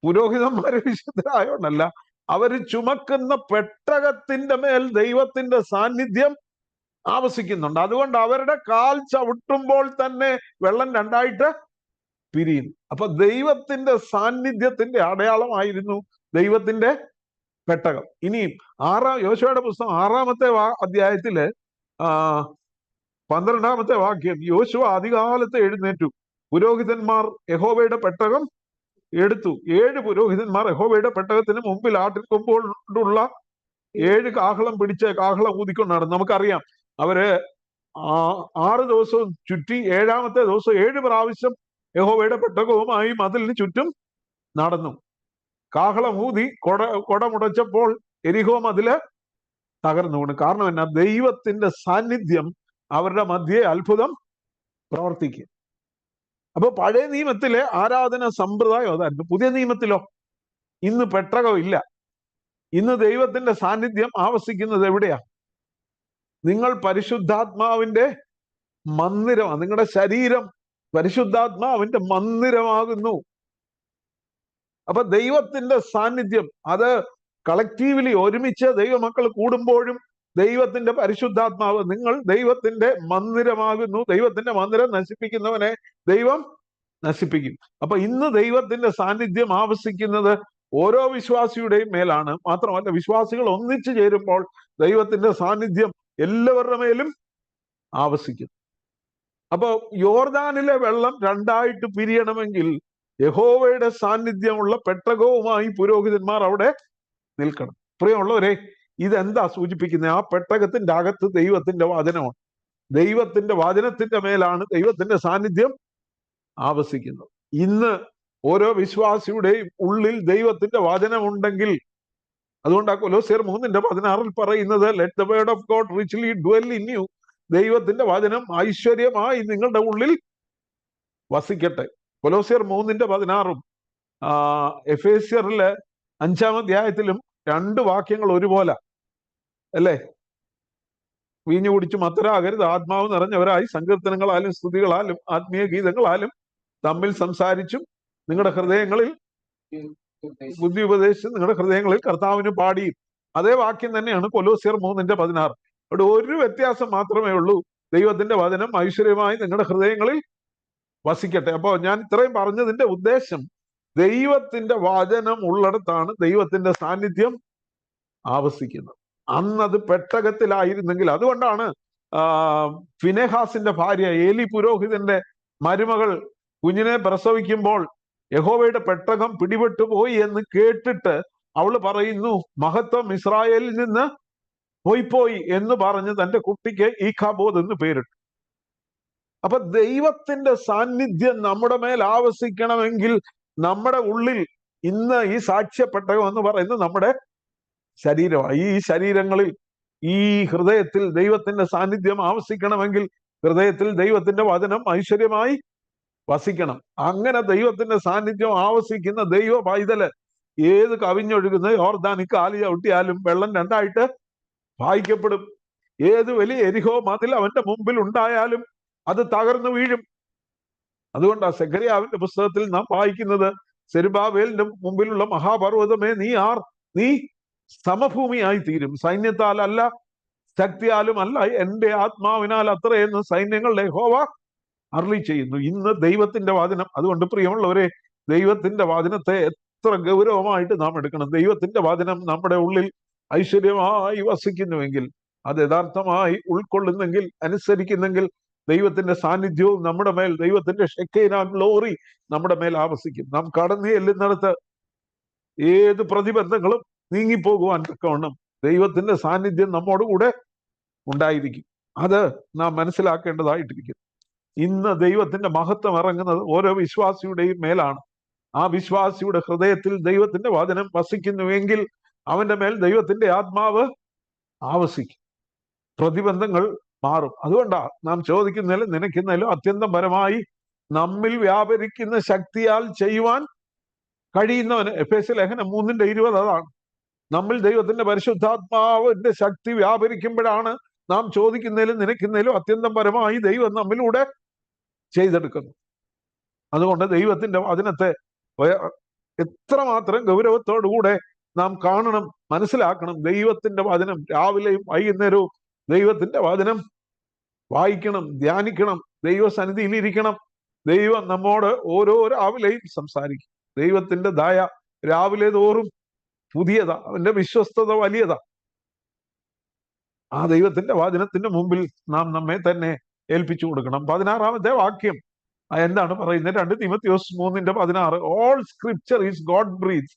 പുരോഹിതന്മാര് വിശുദ്ധരായോണ്ടല്ല, അവര് ചുമക്കുന്ന പെട്ടകത്തിന്റെ മേൽ ദൈവത്തിന്റെ സാന്നിധ്യം ആവസിക്കുന്നുണ്ട്. അതുകൊണ്ട് അവരുടെ കാൽ ചവിട്ടുമ്പോൾ തന്നെ വെള്ളം 2ആയിട്ട് പിരിയുന്നു. അപ്പൊ ദൈവത്തിന്റെ സാന്നിധ്യത്തിന്റെ അടയാളമായിരുന്നു ദൈവത്തിന്റെ പെട്ടകം. ഇനിയും യോശുവയുടെ പുസ്തകം 6-ാമത്തെ അധ്യായത്തില് 12-ാമത്തെ വാക്യം, യോശുവ അതികാലത്ത് എഴുന്നേറ്റു, പുരോഹിതന്മാർ യഹോവയുടെ പെട്ടകം എടുത്തു. 7 പുരോഹിതന്മാർ യഹോവയുടെ പെട്ടകത്തിന് മുമ്പിൽ ആട്ടിൻകൊമ്പുകൊണ്ടുള്ള 7 കാഹളം പിടിച്ച് കാഹളം ഊതിക്കൊണ്ട് നടന്നു. നമുക്കറിയാം, അവര് 6 ദിവസവും ചുറ്റി 7-ാമത്തെ ദിവസം 7 പ്രാവശ്യം യഹോവയുടെ പെട്ടകവുമായി മതിലിന് ചുറ്റും നടന്നു. കാഹളം ഊതി കൊട മുടച്ചപ്പോൾ എരിഹോ മതില് തകർന്നു വീണു. കാരണം എന്നാ? ദൈവത്തിന്റെ സാന്നിധ്യം അവരുടെ മധ്യേ അത്ഭുതം പ്രവർത്തിക്കും. അപ്പൊ പഴയ നിയമത്തിലെ ആരാധന സമ്പ്രദായം അതായിരുന്നു. പുതിയ നിയമത്തിലോ ഇന്ന് പെട്ടകം ഇല്ല. ഇന്ന് ദൈവത്തിന്റെ സാന്നിധ്യം ആവസിക്കുന്നത് എവിടെയാ? നിങ്ങൾ പരിശുദ്ധാത്മാവിന്റെ മന്ദിരമാണ്. നിങ്ങളുടെ ശരീരം പരിശുദ്ധാത്മാവിന്റെ മന്ദിരമാകുന്നു. അപ്പൊ ദൈവത്തിന്റെ സാന്നിധ്യം അത് കളക്റ്റീവ്ലി ഒരുമിച്ച് ദൈവമക്കൾ കൂടുമ്പോഴും ദൈവത്തിന്റെ പരിശുദ്ധാത്മാവ്, നിങ്ങൾ ദൈവത്തിന്റെ മന്ദിരമാകുന്നു. ദൈവത്തിന്റെ മന്ദിരം നശിപ്പിക്കുന്നവനെ ദൈവം നശിപ്പിക്കും. അപ്പൊ ഇന്ന് ദൈവത്തിന്റെ സാന്നിധ്യം ആവസിക്കുന്നത് ഓരോ വിശ്വാസിയുടെയും മേലാണ്. മാത്രമല്ല, വിശ്വാസികൾ ഒന്നിച്ചു ചേരുമ്പോൾ ദൈവത്തിന്റെ സാന്നിധ്യം എല്ലാവരുടെ മേലും ആവസിക്കും. അപ്പൊ യോർദാനിലെ വെള്ളം 2ആയിട്ട് പിരിയണമെങ്കിൽ യഹോവയുടെ സാന്നിധ്യമുള്ള പെട്ടകവുമായി പുരോഹിതന്മാർ അവിടെ നിൽക്കണം. പ്രിയമുള്ളവരെ, ഇതെന്താ സൂചിപ്പിക്കുന്നത്? ആ പെട്ടകത്തിന്റെ അകത്ത് ദൈവത്തിന്റെ വചനമാണ്. ദൈവത്തിന്റെ വചനത്തിന്റെ മേലാണ് ദൈവത്തിന്റെ സാന്നിധ്യം ആവസിക്കുന്നത്. ഇന്ന് ഓരോ വിശ്വാസിയുടെയും ഉള്ളിൽ ദൈവത്തിന്റെ വചനമുണ്ടെങ്കിൽ, അതുകൊണ്ടാണ് കൊലോസ്യർ 3:16 പറയുന്നത്, let the word of God richly dwell in you. ദൈവത്തിന്റെ വചനം ഐശ്വര്യമായി നിങ്ങളുടെ ഉള്ളിൽ വസിക്കട്ടെ. കൊലോസ്യർ 3:16 എഫേസ്യറിലെ 5-ാം അധ്യായത്തിലും 2 വാക്യങ്ങൾ ഒരുപോലെ അല്ലേ? വീഞ്ഞു കുടിച്ചു മത്തരാകരുത്, ആത്മാവ് നിറഞ്ഞവരായി സങ്കീർത്തനങ്ങളാലും സ്തുതികളാലും ആത്മീയ ഗീതങ്ങളാലും തമ്മിൽ സംസാരിച്ചും നിങ്ങളുടെ ഹൃദയങ്ങളിൽ ബുദ്ധി ഉപദേശിച്ച് നിങ്ങളുടെ ഹൃദയങ്ങളിൽ കർത്താവിന് പാടിയും. അതേ വാക്യം തന്നെയാണ് കൊലോസ്യർ 3:16. അവിടെ ഒരു വ്യത്യാസം മാത്രമേ ഉള്ളൂ. ദൈവത്തിന്റെ വചനം ഐശ്വര്യമായി നിങ്ങളുടെ ഹൃദയങ്ങളിൽ വസിക്കട്ടെ. അപ്പോ ഞാൻ ഇത്രയും പറഞ്ഞതിന്റെ ഉദ്ദേശം, ദൈവത്തിന്റെ വചനം ഉള്ളിടത്താണ് ദൈവത്തിന്റെ സാന്നിധ്യം ആവസിക്കുന്നത്. അന്നത് പെട്ടകത്തിലായിരുന്നെങ്കിൽ, അതുകൊണ്ടാണ് ഫിനെഹാസിന്റെ ഭാര്യ ഏലി പുരോഹിതന്റെ മരുമകൾ കുഞ്ഞിനെ പ്രസവിക്കുമ്പോൾ യഹോവയുടെ പെട്ടകം പിടിപെട്ടു പോയി എന്ന് കേട്ടിട്ട് അവള് പറയുന്നു, മഹത്വം ഇസ്രായേലിൽ നിന്ന് പോയി എന്ന് പറഞ്ഞ് തന്റെ കുട്ടിക്ക് ഈഖാബോദ് എന്ന് പേരിട്ടു. അപ്പൊ ദൈവത്തിന്റെ സാന്നിധ്യം നമ്മുടെ മേൽ ആവസിക്കണമെങ്കിൽ നമ്മുടെ ഉള്ളിൽ ഇന്ന് ഈ സാക്ഷ്യപ്പെട്ടകം എന്ന് പറയുന്നത് നമ്മുടെ ശരീരമാണ്. ഈ ശരീരങ്ങളിൽ, ഈ ഹൃദയത്തിൽ ദൈവത്തിന്റെ സാന്നിധ്യം ആവസിക്കണമെങ്കിൽ ഹൃദയത്തിൽ ദൈവത്തിന്റെ വചനം ഐശ്വര്യമായി വസിക്കണം. അങ്ങനെ ദൈവത്തിന്റെ സാന്നിധ്യം ആവസിക്കുന്ന ദൈവ പൈതല് ഏത് കവിഞ്ഞൊഴുകുന്ന യോർദാനിൽ കാല് ചവിട്ടിയാലും വെള്ളം 2ആയിട്ട് വായിക്കപ്പെടും. ഏത് വലിയ എരിഹോ മതിൽ അവന്റെ മുമ്പിൽ ഉണ്ടായാലും അത് തകർന്നു വീഴും. അതുകൊണ്ടാണ് സെഖര്യാവിന്റെ പുസ്തകത്തിൽ നാം വായിക്കുന്നത്, സെരുബാബേലിന്റെ മുമ്പിലുള്ള മഹാപർവ്വതമേ നീ സമഭൂമിയായി തീരും. സൈന്യത്താൽ അല്ല, ശക്തിയാലും അല്ല, എന്റെ ആത്മാവിനാൽ അത്രയെന്ന് സൈന്യങ്ങളുടെ യഹോവ അരുളി ചെയ്യുന്നു. ഇന്ന് ദൈവത്തിന്റെ വചനം, അതുകൊണ്ട് പ്രിയമുള്ളവരെ, ദൈവത്തിന്റെ വചനത്തെ എത്ര ഗൗരവമായിട്ട് നാം എടുക്കണം. ദൈവത്തിന്റെ വചനം നമ്മുടെ ഉള്ളിൽ ഐശ്വര്യമായി വസിക്കുന്നുവെങ്കിൽ, അത് യഥാർത്ഥമായി ഉൾക്കൊള്ളുന്നെങ്കിൽ, അനുസരിക്കുന്നെങ്കിൽ, ദൈവത്തിന്റെ സാന്നിധ്യവും നമ്മുടെ മേൽ, ദൈവത്തിന്റെ ഷെക്കൈന ഗ്ലോറി നമ്മുടെ മേൽ ആവസിക്കും. നാം കടന്നു ചെല്ലുന്നിടത്ത് ഏത് പ്രതിബന്ധങ്ങളും നീങ്ങിപ്പോകുവാൻ തക്കവണ്ണം ദൈവത്തിന്റെ സാന്നിധ്യം നമ്മോടുകൂടെ ഉണ്ടായിരിക്കും. അത് നാം മനസ്സിലാക്കേണ്ടതായിട്ടിരിക്കും. ഇന്ന് ദൈവത്തിന്റെ മഹത്വം ഇറങ്ങുന്നത് ഓരോ വിശ്വാസിയുടെയും മേലാണ്. ആ വിശ്വാസിയുടെ ഹൃദയത്തിൽ ദൈവത്തിന്റെ വചനം വസിക്കുന്നുവെങ്കിൽ അവന്റെ മേൽ ദൈവത്തിന്റെ ആത്മാവ് ആവസിക്കും. പ്രതിബന്ധങ്ങൾ മാറും. അതുകൊണ്ടാ നാം ചോദിക്കുന്നതിലും നനയ്ക്കുന്നതിലും അത്യന്തം പരമായി നമ്മിൽ വ്യാപരിക്കുന്ന ശക്തിയാൽ ചെയ്യുവാൻ കഴിയുന്നവന്. എഫേസ്യ ലേഖനം 3:20 അതാണ്. നമ്മിൽ ദൈവത്തിന്റെ പരിശുദ്ധാത്മാവിന്റെ ശക്തി വ്യാപരിക്കുമ്പോഴാണ് നാം ചോദിക്കുന്നതിലും നനയ്ക്കുന്നതിലും അത്യന്തം പരമായി ദൈവം നമ്മിലൂടെ ചെയ്തെടുക്കുന്നു. അതുകൊണ്ട് ദൈവത്തിന്റെ വചനത്തെ എത്രമാത്രം ഗൗരവത്തോടുകൂടെ നാം കാണണം, മനസ്സിലാക്കണം. ദൈവത്തിന്റെ വചനം രാവിലെയും വൈകുന്നേരവും ദൈവത്തിന്റെ വചനം വായിക്കണം, ധ്യാനിക്കണം, ദൈവസന്നിധിയിൽ ഇരിക്കണം. ദൈവം നമ്മോട് ഓരോ രാവിലെയും സംസാരിക്കും. ദൈവത്തിന്റെ ദയ രാവിലെ തോറും പുതിയതാ, അവന്റെ വിശ്വസ്തത വലിയതാ. ആ ദൈവത്തിന്റെ വചനത്തിന്റെ മുമ്പിൽ നാം നമ്മെ തന്നെ ഏൽപ്പിച്ചു കൊടുക്കണം. 16-ാമത്തെ വാക്യം എന്താണ് പറയുന്നത്? 2 തിമോഥെയോസ് 3:16. All scripture is God breath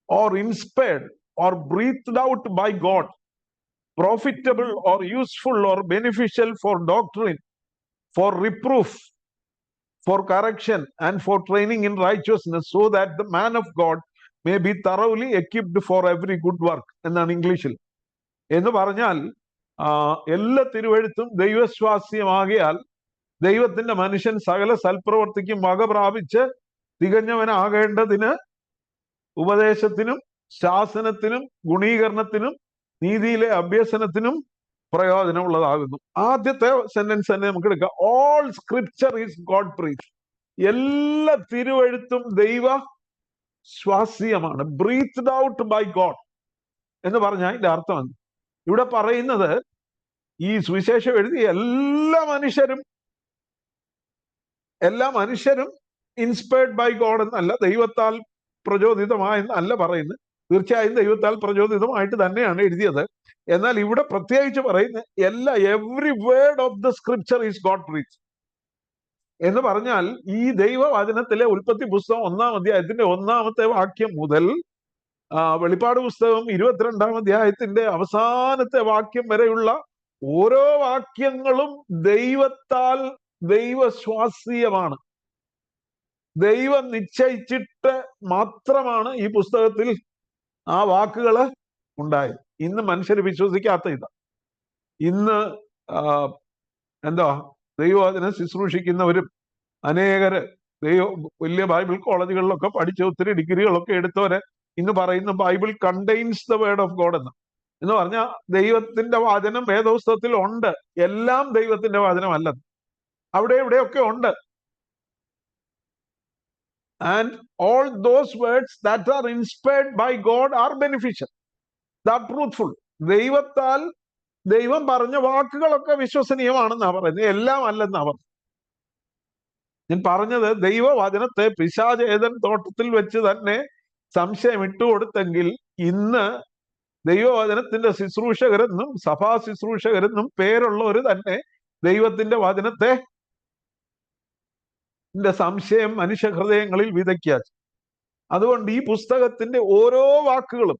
or inspired or breathed out by God, profitable or useful or beneficial for doctrine, for reproof, for correction, and for training in righteousness, so that the man of God may be thoroughly equipped for every good work എന്നാണ് ഇംഗ്ലീഷിൽ. എന്ന് പറഞ്ഞാൽ എല്ലാ തിരുവെഴുത്തും ദൈവശ്വാസ്യമാകിയാൽ ദൈവത്തിന്റെ മനുഷ്യൻ സകല സൽപ്രവർത്തിക്കും വക പ്രാപിച്ച് തികഞ്ഞവനാകേണ്ടതിന് ഉപദേശത്തിനും ശാസനത്തിനും ഗുണീകരണത്തിനും നീതിയിലെ അഭ്യസനത്തിനും പ്രയോജനമുള്ളതാകുന്നു. ആദ്യത്തെ സെന്റൻസ് തന്നെ നമുക്ക് എടുക്കാം. All scripture is God breath. എല്ലാ തിരുവെഴുത്തും ദൈവ ശ്വാസീയമാണ്. ബ്രീത്ത്ഡ് ഔട്ട് ബൈ ഗോഡ് എന്ന് പറഞ്ഞാൽ അതിന്റെ അർത്ഥം ഇവിടെ പറയുന്നത് ഈ സുവിശേഷം എഴുതിയ എല്ലാ മനുഷ്യരും ഇൻസ്പയർഡ് ബൈ ഗോഡ് എന്നല്ല, ദൈവത്താൽ പ്രചോദിതമായെന്നല്ല പറയുന്നത്. തീർച്ചയായും ദൈവത്താൽ പ്രചോദിതമായിട്ട് തന്നെയാണ് എഴുതിയത്. എന്നാൽ ഇവിടെ പ്രത്യേകിച്ച് പറയുന്ന every word of the scripture is God breath എന്ന് പറഞ്ഞാൽ ഈ ദൈവവചനത്തിലെ ഉൽപ്പത്തി പുസ്തകം 1-ാം അധ്യായത്തിന്റെ 1-ാമത്തെ വാക്യം മുതൽ വെളിപ്പാട് പുസ്തകം 22-ാം അധ്യായത്തിന്റെ അവസാനത്തെ വാക്യം വരെയുള്ള ഓരോ വാക്യങ്ങളും ദൈവത്താൽ ദൈവശ്വാസീയമാണ്. ദൈവം നിശ്ചയിച്ചിട്ട് മാത്രമാണ് ഈ പുസ്തകത്തിൽ ആ വാക്കുകള് ഉണ്ടായത്. ഇന്ന് മനുഷ്യർ വിശ്വസിക്കാത്ത ഇതാ. ഇന്ന് ദൈവവചനം ശുശ്രൂഷിക്കുന്നവരും അനേകര് വലിയ ബൈബിൾ കോളേജുകളിലൊക്കെ പഠിച്ച ഒത്തിരി ഡിഗ്രികളൊക്കെ എടുത്തവര് ഇന്ന് പറയുന്ന Bible contains the word of God എന്ന് പറഞ്ഞാൽ ദൈവത്തിന്റെ വചനം വേദപുസ്തകത്തിൽ ഉണ്ട്. എല്ലാം ദൈവത്തിന്റെ വചനമല്ല, അവിടെ ഇവിടെയൊക്കെ ഉണ്ട്. And all those words that are inspired by God are beneficial, they are truthful. ദൈവം പറഞ്ഞ വാക്കുകളൊക്കെ വിശ്വസനീയമാണെന്നാ പറയുന്നത്, എല്ലാം അല്ലെന്നാ പറയുന്നത്. ഞാൻ പറഞ്ഞത് ദൈവവചനത്തെ പിശാച് ഏദൻ തോട്ടത്തിൽ വെച്ച് തന്നെ സംശയം ഇട്ടുകൊടുത്തെങ്കിൽ ഇന്ന് ദൈവവചനത്തിന്റെ ശുശ്രൂഷകരെന്നും സഭാ ശുശ്രൂഷകരെന്നും പേരുള്ളവർ തന്നെ ദൈവത്തിന്റെ വചനത്തെ സംശയം മനുഷ്യ ഹൃദയങ്ങളിൽ വിതയ്ക്കുക. അതുകൊണ്ട് ഈ പുസ്തകത്തിന്റെ ഓരോ വാക്കുകളും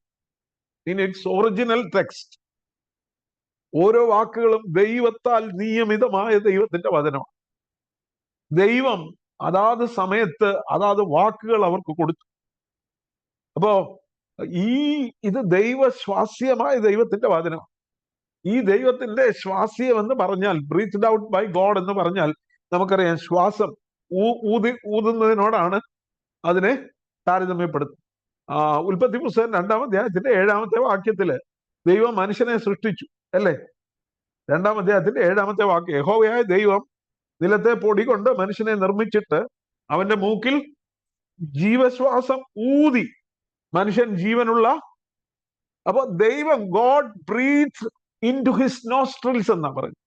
ഇൻ ഇറ്റ്സ് ഒറിജിനൽ ടെക്സ്റ്റ്, ഓരോ വാക്കുകളും ദൈവത്താൽ നിയമിതമായ ദൈവത്തിന്റെ വചനമാണ്. ദൈവം അതാത് സമയത്ത് അതാത് വാക്കുകൾ അവർക്ക് കൊടുത്തു. അപ്പോ ഇത് ദൈവശ്വാസ്യമായ ദൈവത്തിന്റെ വചനമാണ്. ഈ ദൈവത്തിന്റെ ശ്വാസ്യം എന്ന് പറഞ്ഞാൽ, ബ്രീത്ത്ഡ് ഔട്ട് ബൈ ഗോഡ് എന്ന് പറഞ്ഞാൽ നമുക്കറിയാം ശ്വാസം ഊതുന്നതിനോടാണ് അതിനെ താരതമ്യപ്പെടുത്തുന്നത്. ഉൽപ്പത്തി പുസ്തകം 2-ാം അധ്യായത്തിന്റെ 7-ാമത്തെ വാക്യത്തില് ദൈവം മനുഷ്യനെ സൃഷ്ടിച്ചു അല്ലേ? 2-ാം അധ്യായത്തിന്റെ 7-ാമത്തെ വാക്യം, യഹോവയായ ദൈവം നിലത്തെ പൊടി കൊണ്ട് മനുഷ്യനെ നിർമ്മിച്ചിട്ട് അവന്റെ മൂക്കിൽ ജീവശ്വാസം ഊതി മനുഷ്യൻ ജീവനുള്ള. അപ്പൊ ദൈവം God breath into his nostrils എന്നാ പറയുന്നത്.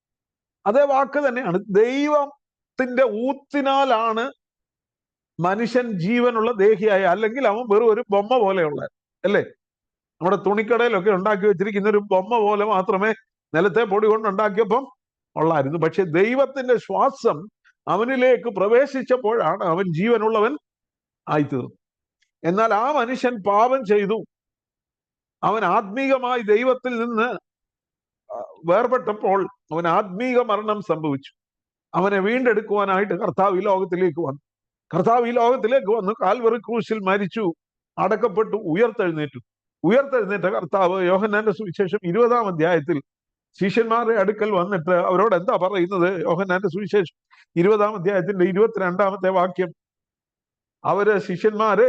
അതേ വാക്ക് തന്നെയാണ്. ദൈവത്തിന്റെ ഊത്തിനാലാണ് മനുഷ്യൻ ജീവനുള്ള ദേഹിയായ, അല്ലെങ്കിൽ അവൻ വെറും ഒരു ബൊമ്മ പോലെയുള്ള അല്ലേ? നമ്മുടെ തുണിക്കടയിലൊക്കെ ഉണ്ടാക്കി വെച്ചിരിക്കുന്ന ഒരു ബൊമ്മ പോലെ മാത്രമേ നിലത്തെ പൊടി കൊണ്ട് ഉണ്ടാക്കിയപ്പം ഉള്ളായിരുന്നു. പക്ഷെ ദൈവത്തിന്റെ ശ്വാസം അവനിലേക്ക് പ്രവേശിച്ചപ്പോഴാണ് അവൻ ജീവനുള്ളവൻ ആയിത്തീർന്നു. എന്നാൽ ആ മനുഷ്യൻ പാപം ചെയ്തു. അവൻ ആത്മീകമായി ദൈവത്തിൽ നിന്ന് വേർപെട്ടപ്പോൾ അവൻ ആത്മീക മരണം സംഭവിച്ചു. അവനെ വീണ്ടെടുക്കുവാനായിട്ട് കർത്താവ് ഈ ലോകത്തിലേക്ക് വന്നു. കാൽവറി ക്രൂശിൽ മരിച്ചു, അടക്കപ്പെട്ടു, ഉയർത്തെഴുന്നേറ്റ കർത്താവ് യോഹന്നാന്റെ സുവിശേഷം 20-ാം അധ്യായത്തിൽ ശിഷ്യന്മാരുടെ അടുക്കൽ വന്നിട്ട് അവരോട് എന്താ പറയുന്നത്? യോഹന്നാന്റെ സുവിശേഷം 20-ാം അധ്യായത്തിന്റെ 22-ാമത്തെ വാക്യം, അവര്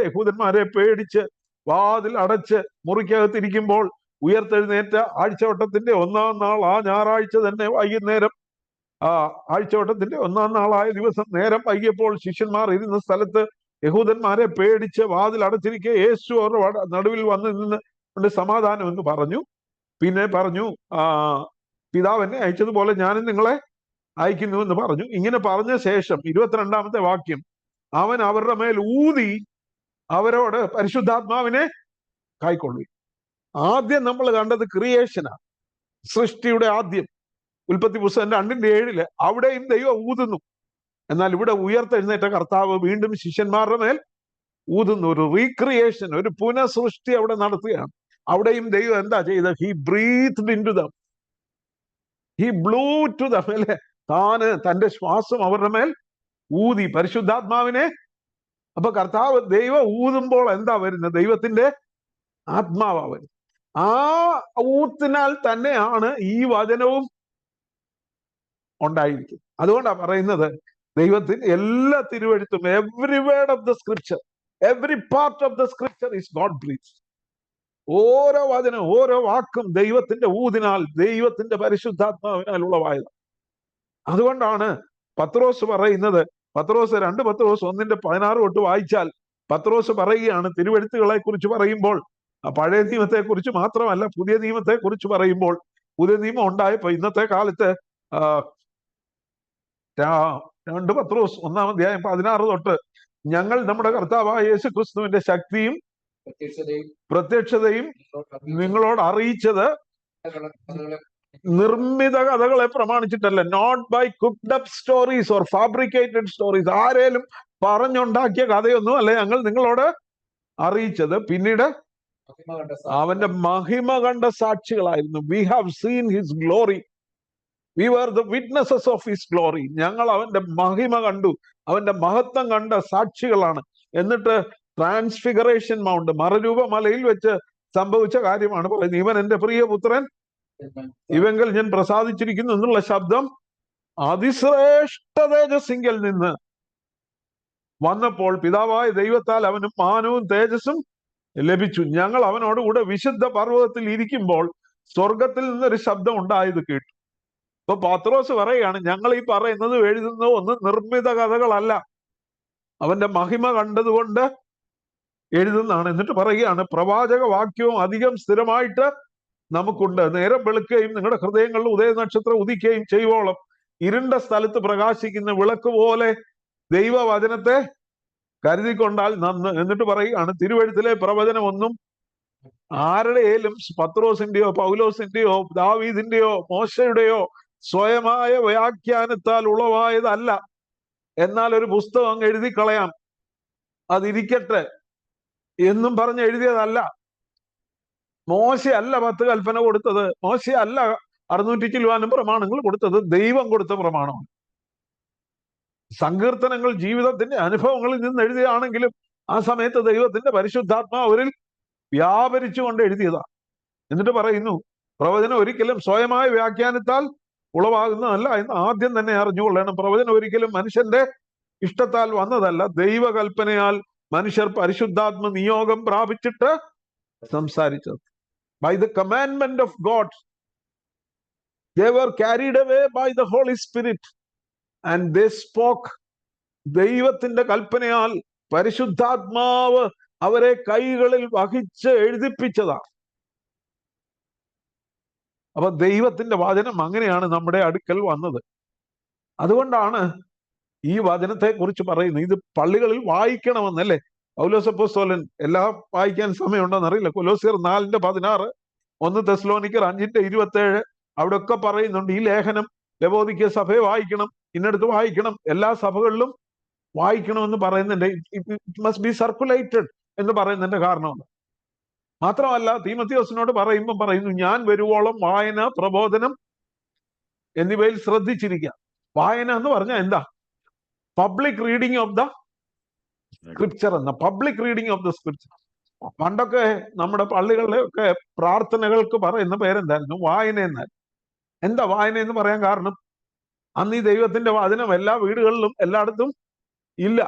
യഹൂദന്മാരെ പേടിച്ച് വാതിൽ അടച്ച് മുറിക്കകത്തിരിക്കുമ്പോൾ ഉയർത്തെഴുന്നേറ്റ ആഴ്ചവട്ടത്തിന്റെ 1-ാം നാൾ, ആ ഞായറാഴ്ച തന്നെ വൈകുന്നേരം, ആഴ്ചവട്ടത്തിന്റെ 1-ാം നാളായ ദിവസം നേരം വൈകിയപ്പോൾ ശിഷ്യന്മാർ ഇരുന്ന സ്ഥലത്ത് യഹൂദന്മാരെ പേടിച്ച് വാതിൽ അടച്ചിരിക്കെ യേശു അവരുടെ നടുവിൽ വന്ന് നിന്ന് സമാധാനം എന്ന് പറഞ്ഞു. പിന്നെ പറഞ്ഞു, പിതാവ് എന്നെ അയച്ചതുപോലെ ഞാനും നിങ്ങളെ അയക്കുന്നു എന്ന് പറഞ്ഞു. ഇങ്ങനെ പറഞ്ഞ ശേഷം 22-ാമത്തെ വാക്യം, അവൻ അവരുടെ മേൽ ഊതി അവരോട് പരിശുദ്ധാത്മാവിനെ കൈക്കൊള്ളു. ആദ്യം നമ്മൾ കണ്ടത് ക്രിയേഷനാണ്, സൃഷ്ടിയുടെ ആദ്യം. ഉൽപ്പത്തി പുസ്തകം 2:7 അവിടെയും ദൈവം ഊതുന്നു. എന്നാൽ ഇവിടെ ഉയർത്തെഴുന്നേറ്റ കർത്താവ് വീണ്ടും ശിഷ്യന്മാരുടെ മേൽ ഊതുന്നു. ഒരു റീക്രിയേഷൻ, ഒരു പുനഃസൃഷ്ടി അവിടെ നടത്തുകയാണ്. അവിടെയും ദൈവം എന്താ ചെയ്തത്? He breathed into them, he blew to them, അല്ലെ? താന് തന്റെ ശ്വാസം അവരുടെ മേൽ ഊതി, പരിശുദ്ധാത്മാവിനെ. അപ്പൊ കർത്താവ് ദൈവം ഊതുമ്പോൾ എന്താ വരുന്നത്? ദൈവത്തിന്റെ ആത്മാവാ വരുന്നത്. ആ ഊത്തിനാൽ തന്നെയാണ് ഈ വചനവും ഉണ്ടായിരിക്കും. അതുകൊണ്ടാണ് പറയുന്നത്, ദൈവത്തിന് എല്ലാ തിരുവെഴുത്തും, every word of the scripture, every part of the scripture is God breath. ഓരോ വചനം, ഓരോ വാക്കും ദൈവത്തിന്റെ ഊതിനാൽ, ദൈവത്തിന്റെ പരിശുദ്ധാത്മാവിനാൽ ഉളവായത്. അതുകൊണ്ടാണ് പത്രോസ് പറയുന്നത്, 2 പത്രോസ് 1:16 തൊട്ട് വായിച്ചാൽ പത്രോസ് പറയുകയാണ്, തിരുവെഴുത്തുകളെ കുറിച്ച് പറയുമ്പോൾ പഴയ നിയമത്തെ കുറിച്ച് മാത്രമല്ല, പുതിയ നിയമത്തെ കുറിച്ച് പറയുമ്പോൾ, പുതിയ നിയമം ഉണ്ടായപ്പോ ഇന്നത്തെ കാലത്ത് 2 പത്രോസ് 1-ാം അധ്യായം 16 തൊട്ട്, ഞങ്ങൾ നമ്മുടെ കർത്താവായ യേശു ക്രിസ്തുവിന്റെ ശക്തിയും പ്രത്യക്ഷതയും നിങ്ങളോട് അറിയിച്ചത് നിർമ്മിത കഥകളെ പ്രമാണിച്ചിട്ടല്ല, not by cooked up stories or fabricated stories. ആരേലും പറഞ്ഞുണ്ടാക്കിയ കഥയൊന്നും അല്ല ഞങ്ങൾ നിങ്ങളോട് അറിയിച്ചത്. പിന്നീട് അവന്റെ മഹിമ കണ്ട സാക്ഷികളായിരുന്നു. We have seen his glory, we were the witnesses of his glory. ഞങ്ങൾ അവന്റെ മഹിമ കണ്ടു, അവന്റെ മഹത്വം കണ്ട സാക്ഷികളാണ്. എന്നിട്ട് ട്രാൻസ്ഫിഗറേഷൻ മൗണ്ട്, മറുരൂപ മലയിൽ വെച്ച് സംഭവിച്ച കാര്യമാണ് പറയുന്നത്. ഇവൻ എന്റെ പ്രിയപുത്രൻ, ഇവങ്കിൽ ഞാൻ പ്രസാദിച്ചിരിക്കുന്നു എന്നുള്ള ശബ്ദം അതിശ്രേഷ്ഠ തേജസ്സിങ്കൽ നിന്ന് വന്നപ്പോൾ പിതാവായ ദൈവത്താൽ അവന് മാനവും തേജസ്സും ലഭിച്ചു. ഞങ്ങൾ അവനോടുകൂടെ വിശുദ്ധ പർവ്വതത്തിൽ ഇരിക്കുമ്പോൾ സ്വർഗത്തിൽ നിന്നൊരു ശബ്ദം ഉണ്ടായത് കേട്ടു. ഇപ്പൊ പത്രോസ് പറയുകയാണ്, ഞങ്ങൾ ഈ പറയുന്നത് എഴുതുന്നത് ഒന്നും നിർമ്മിത കഥകളല്ല, അവന്റെ മഹിമ കണ്ടതുകൊണ്ട് എഴുതുന്നതാണ്. എന്നിട്ട് പറയുകയാണ്, പ്രവാചക വാക്യവും അധികം സ്ഥിരമായിട്ട് നമുക്കുണ്ട്. നേരം വെളുക്കുകയും നിങ്ങളുടെ ഹൃദയങ്ങളിൽ ഉദയനക്ഷത്രം ഉദിക്കുകയും ചെയ്യുവോളം ഇരുണ്ട സ്ഥലത്ത് പ്രകാശിക്കുന്ന വിളക്ക് പോലെ ദൈവവചനത്തെ കരുതിക്കൊണ്ടാൽ നന്ന്. എന്നിട്ട് പറയുകയാണ്, തിരുവെഴുത്തിലെ പ്രവചനം ഒന്നും ആരുടെയും, പത്രോസിന്റെയോ പൗലോസിന്റെയോ ദാവീദിന്റെയോ മോശയുടെയോ സ്വയമായ വ്യാഖ്യാനത്താൽ ഉളവായതല്ല. എന്നാൽ ഒരു പുസ്തകം എഴുതി കളയാം, അതിരിക്കട്ടെ എന്നും പറഞ്ഞ് എഴുതിയതല്ല. മോശയല്ല 10 കൽപ്പന കൊടുത്തത്, മോശയല്ല 600 ചില്ലുവാനും പ്രമാണങ്ങൾ കൊടുത്തത്, ദൈവം കൊടുത്ത പ്രമാണമാണ്. സങ്കീർത്തനങ്ങൾ ജീവിതത്തിന്റെ അനുഭവങ്ങളിൽ നിന്ന് എഴുതിയാണെങ്കിലും ആ സമയത്ത് ദൈവത്തിന്റെ പരിശുദ്ധാത്മാ അവരിൽ വ്യാപരിച്ചുകൊണ്ട് എഴുതിയതാണ്. എന്നിട്ട് പറയുന്നു, പ്രവചനം ഒരിക്കലും സ്വയമായ വ്യാഖ്യാനത്താൽ ഉളവാകുന്നതല്ല എന്ന് ആദ്യം തന്നെ അറിഞ്ഞുകൊള്ളണം. പ്രവചനം ഒരിക്കലും മനുഷ്യന്റെ ഇഷ്ടത്താൽ വന്നതല്ല, ദൈവകൽപ്പനയാൽ മനുഷ്യർ പരിശുദ്ധാത്മ നിയോഗം പ്രാപിച്ചിട്ട് സംസാരിച്ചത്. By the commandment of God, they were carried away by the Holy Spirit and they spoke. ദൈവത്തിന്റെ കൽപ്പനയാൽ പരിശുദ്ധാത്മാവ് അവരെ കൈകളിൽ വഹിച്ച് എഴുതിപ്പിച്ചതാണ്. അപ്പൊ ദൈവത്തിന്റെ വചനം അങ്ങനെയാണ് നമ്മുടെ അടുക്കൽ വന്നത്. അതുകൊണ്ടാണ് ഈ വചനത്തെ കുറിച്ച് പറയുന്നത്. ഇത് പള്ളികളിൽ വായിക്കണമെന്നല്ലേ പൗലോസ് അപ്പോസ്തലൻ, എല്ലാം വായിക്കാൻ സമയമുണ്ടോന്ന് അറിയില്ല. കൊലോസ്യർ 4:16, 1 തെസ്സലോനിക്കർ 5:27 അവിടെ ഒക്കെ പറയുന്നുണ്ട് ഈ ലേഖനം ലവോദിക്യ സഭയെ വായിക്കണം, ഇന്നടുത്ത് വായിക്കണം, എല്ലാ സഭകളിലും വായിക്കണമെന്ന് പറയുന്നുണ്ട്. ഇറ്റ് മസ്റ്റ് ബി സർക്കുലേറ്റഡ് എന്ന് പറയുന്നതിന്റെ കാരണമാണ്. മാത്രമല്ല തീമോഥെയോസിനോട് പറയുന്നു, ഞാൻ വരുവോളം വായന, പ്രബോധനം എന്നിവയിൽ ശ്രദ്ധിച്ചിരിക്കുക. വായന എന്ന് പറഞ്ഞാൽ എന്താ? Public reading of the scripture എന്ന, public reading of the scripture. പണ്ടൊക്കെ നമ്മുടെ പള്ളികളിലെ ഒക്കെ പ്രാർത്ഥനകൾക്ക് പറയുന്ന പേരെന്തായിരുന്നു? വായന എന്നായിരുന്നു. എന്താ വായന എന്ന് പറയാൻ കാരണം? അന്ന് ഈ ദൈവത്തിന്റെ വചനം എല്ലാ വീടുകളിലും എല്ലായിടത്തും ഇല്ല.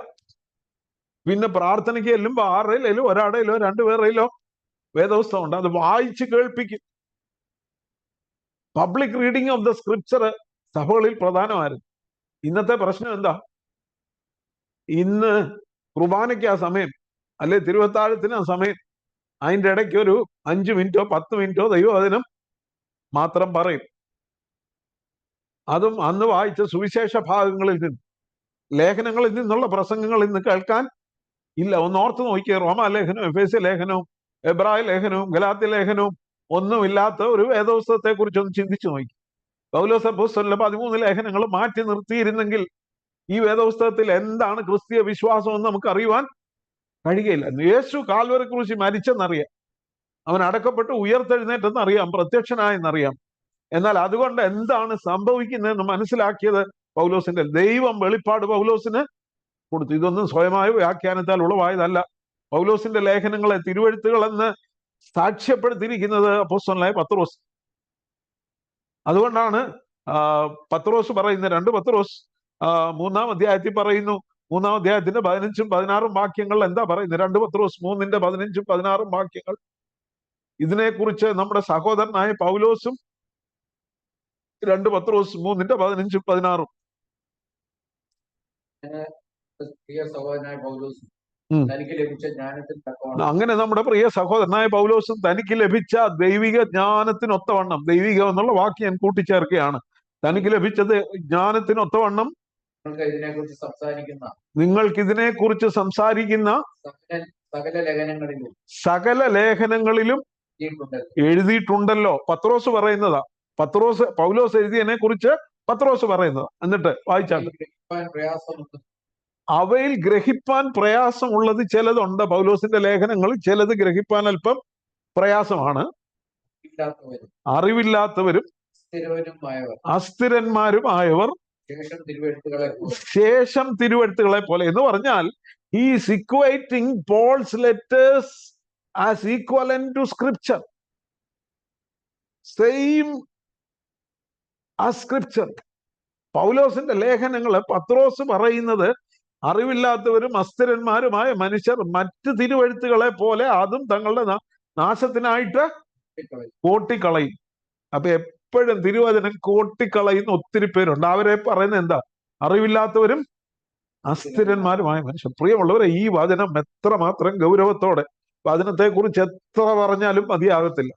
പിന്നെ പ്രാർത്ഥനയ്ക്ക് ചെല്ലുമ്പോ 6 ഒരാടയിലോ 2 പേരുടെയിലോ വേദപുസ്തകം ഉണ്ട്, അത് വായിച്ച് കേൾപ്പിക്കും. Public reading of the scripture സഭകളിൽ പ്രധാനമായിരുന്നു. ഇന്നത്തെ പ്രശ്നം എന്താ? ഇന്ന് കുർബാനയ്ക്ക് ആ സമയം, അല്ലെ തിരുവത്താഴത്തിന് ആ സമയം, അതിൻ്റെ ഇടയ്ക്ക് ഒരു 5 മിനിറ്റോ 10 മിനിറ്റോ ദൈവവചനം മാത്രം പറയും. അതും അന്ന് വായിച്ച സുവിശേഷ ഭാഗങ്ങളിൽ നിന്ന്, ലേഖനങ്ങളിൽ നിന്നുള്ള പ്രസംഗങ്ങൾ ഇന്ന് കേൾക്കാൻ ഇല്ല. ഒന്ന് ഓർത്ത് നോക്കിയ റോമാ ലേഖനവും എഫേസ്യ ലേഖനവും എബ്രായ ലേഖനവും ഗലാത്യ ലേഖനവും ഒന്നുമില്ലാത്ത ഒരു വേദപുസ്തകത്തെ കുറിച്ച് ഒന്ന് ചിന്തിച്ചു നോക്കി. പൗലോസ് അപ്പോസ്തലന്റെ 13 ലേഖനങ്ങൾ മാറ്റി നിർത്തിയിരുന്നെങ്കിൽ ഈ വേദപുസ്തകത്തിൽ എന്താണ് ക്രിസ്തീയ വിശ്വാസം എന്ന് നമുക്ക് അറിയുവാൻ കഴിയുകയില്ല. യേശു കാൽവരി ക്രൂശിൽ മരിച്ചെന്നറിയാം, അവൻ അടക്കപ്പെട്ട് ഉയർത്തെഴുന്നേറ്റെന്നറിയാം, പ്രത്യക്ഷനായെന്നറിയാം. എന്നാൽ അതുകൊണ്ട് എന്താണ് സംഭവിക്കുന്നതെന്ന് മനസ്സിലാക്കിയത് പൗലോസിന്റെ ദൈവം വെളിപ്പാട് പൗലോസിന് കൊടുത്തു. ഇതൊന്നും സ്വയമായ വ്യാഖ്യാനത്താൽ ഉളവായതല്ല. പൗലോസിന്റെ ലേഖനങ്ങളെ തിരുവെഴുത്തുകൾ എന്ന് സാക്ഷ്യപ്പെടുത്തിയിരിക്കുന്നത് അപ്പോസ്തലനായ പത്രോസ്. അതുകൊണ്ടാണ് പത്രോസ് പറയുന്ന 2 പത്രോസ് 3-ാം അധ്യായത്തിൽ പറയുന്നു, 3-ാം അധ്യായത്തിന്റെ 15-ഉം 16-ഉം വാക്യങ്ങൾ എന്താ പറയുന്നത്? 2 പത്രോസ് 3-ന്റെ 15-ഉം 16-ഉം വാക്യങ്ങൾ ഇതിനെക്കുറിച്ച് നമ്മുടെ സഹോദരനായ പൗലോസും 2 പത്രോസ് 3-ന്റെ 15-ഉം 16-ഉം അങ്ങനെ നമ്മുടെ പ്രിയ സഹോദരനായ പൗലോസും തനിക്ക് ലഭിച്ച ദൈവിക ജ്ഞാനത്തിനൊത്തവണ്ണം, ദൈവികം എന്നുള്ള വാക്ക് ഞാൻ കൂട്ടിച്ചേർക്കുകയാണ്, തനിക്ക് ലഭിച്ചത് ജ്ഞാനത്തിനൊത്തവണ്ണം നിങ്ങൾക്ക് ഇതിനെക്കുറിച്ച് സംസാരിക്കുന്ന സകല ലേഖനങ്ങളിലും എഴുതിയിട്ടുണ്ടല്ലോ. പത്രോസ് പറയുന്നതാ, പൗലോസ് എഴുതിയതിനെ കുറിച്ച് പത്രോസ് പറയുന്നതാ. എന്നിട്ട് വായിച്ചാൽ അവയിൽ ഗ്രഹിപ്പാൻ പ്രയാസമുള്ളത് ചിലതുണ്ട്. പൗലോസിന്റെ ലേഖനങ്ങൾ ചിലത് ഗ്രഹിപ്പാൻ അല്പം പ്രയാസമാണ്. അറിവില്ലാത്തവരും അസ്ഥിരന്മാരുമായവർ ശേഷം തിരുവെഴുത്തുകളെ പോലെ എന്ന് പറഞ്ഞാൽ is equating Paul's letters as equivalent to scripture, same as scripture. പൗലോസിന്റെ ലേഖനങ്ങള് പത്രോസ് പറയുന്നത് അറിവില്ലാത്തവരും അസ്ഥിരന്മാരുമായ മനുഷ്യർ മറ്റ് തിരുവെഴുത്തുകളെ പോലെ അതും തങ്ങളുടെ നാശത്തിനായിട്ട് കോട്ടിക്കളയും. അപ്പൊ എപ്പോഴും തിരുവചനം കോട്ടിക്കളയുന്ന ഒത്തിരി പേരുണ്ട്. അവരെ പറയുന്നത് എന്താ? അറിവില്ലാത്തവരും അസ്ഥിരന്മാരുമായ മനുഷ്യർ. പ്രിയമുള്ളവരെ, ഈ വചനം എത്രമാത്രം ഗൗരവത്തോടെ, വചനത്തെ കുറിച്ച് എത്ര പറഞ്ഞാലും മതിയാകത്തില്ല.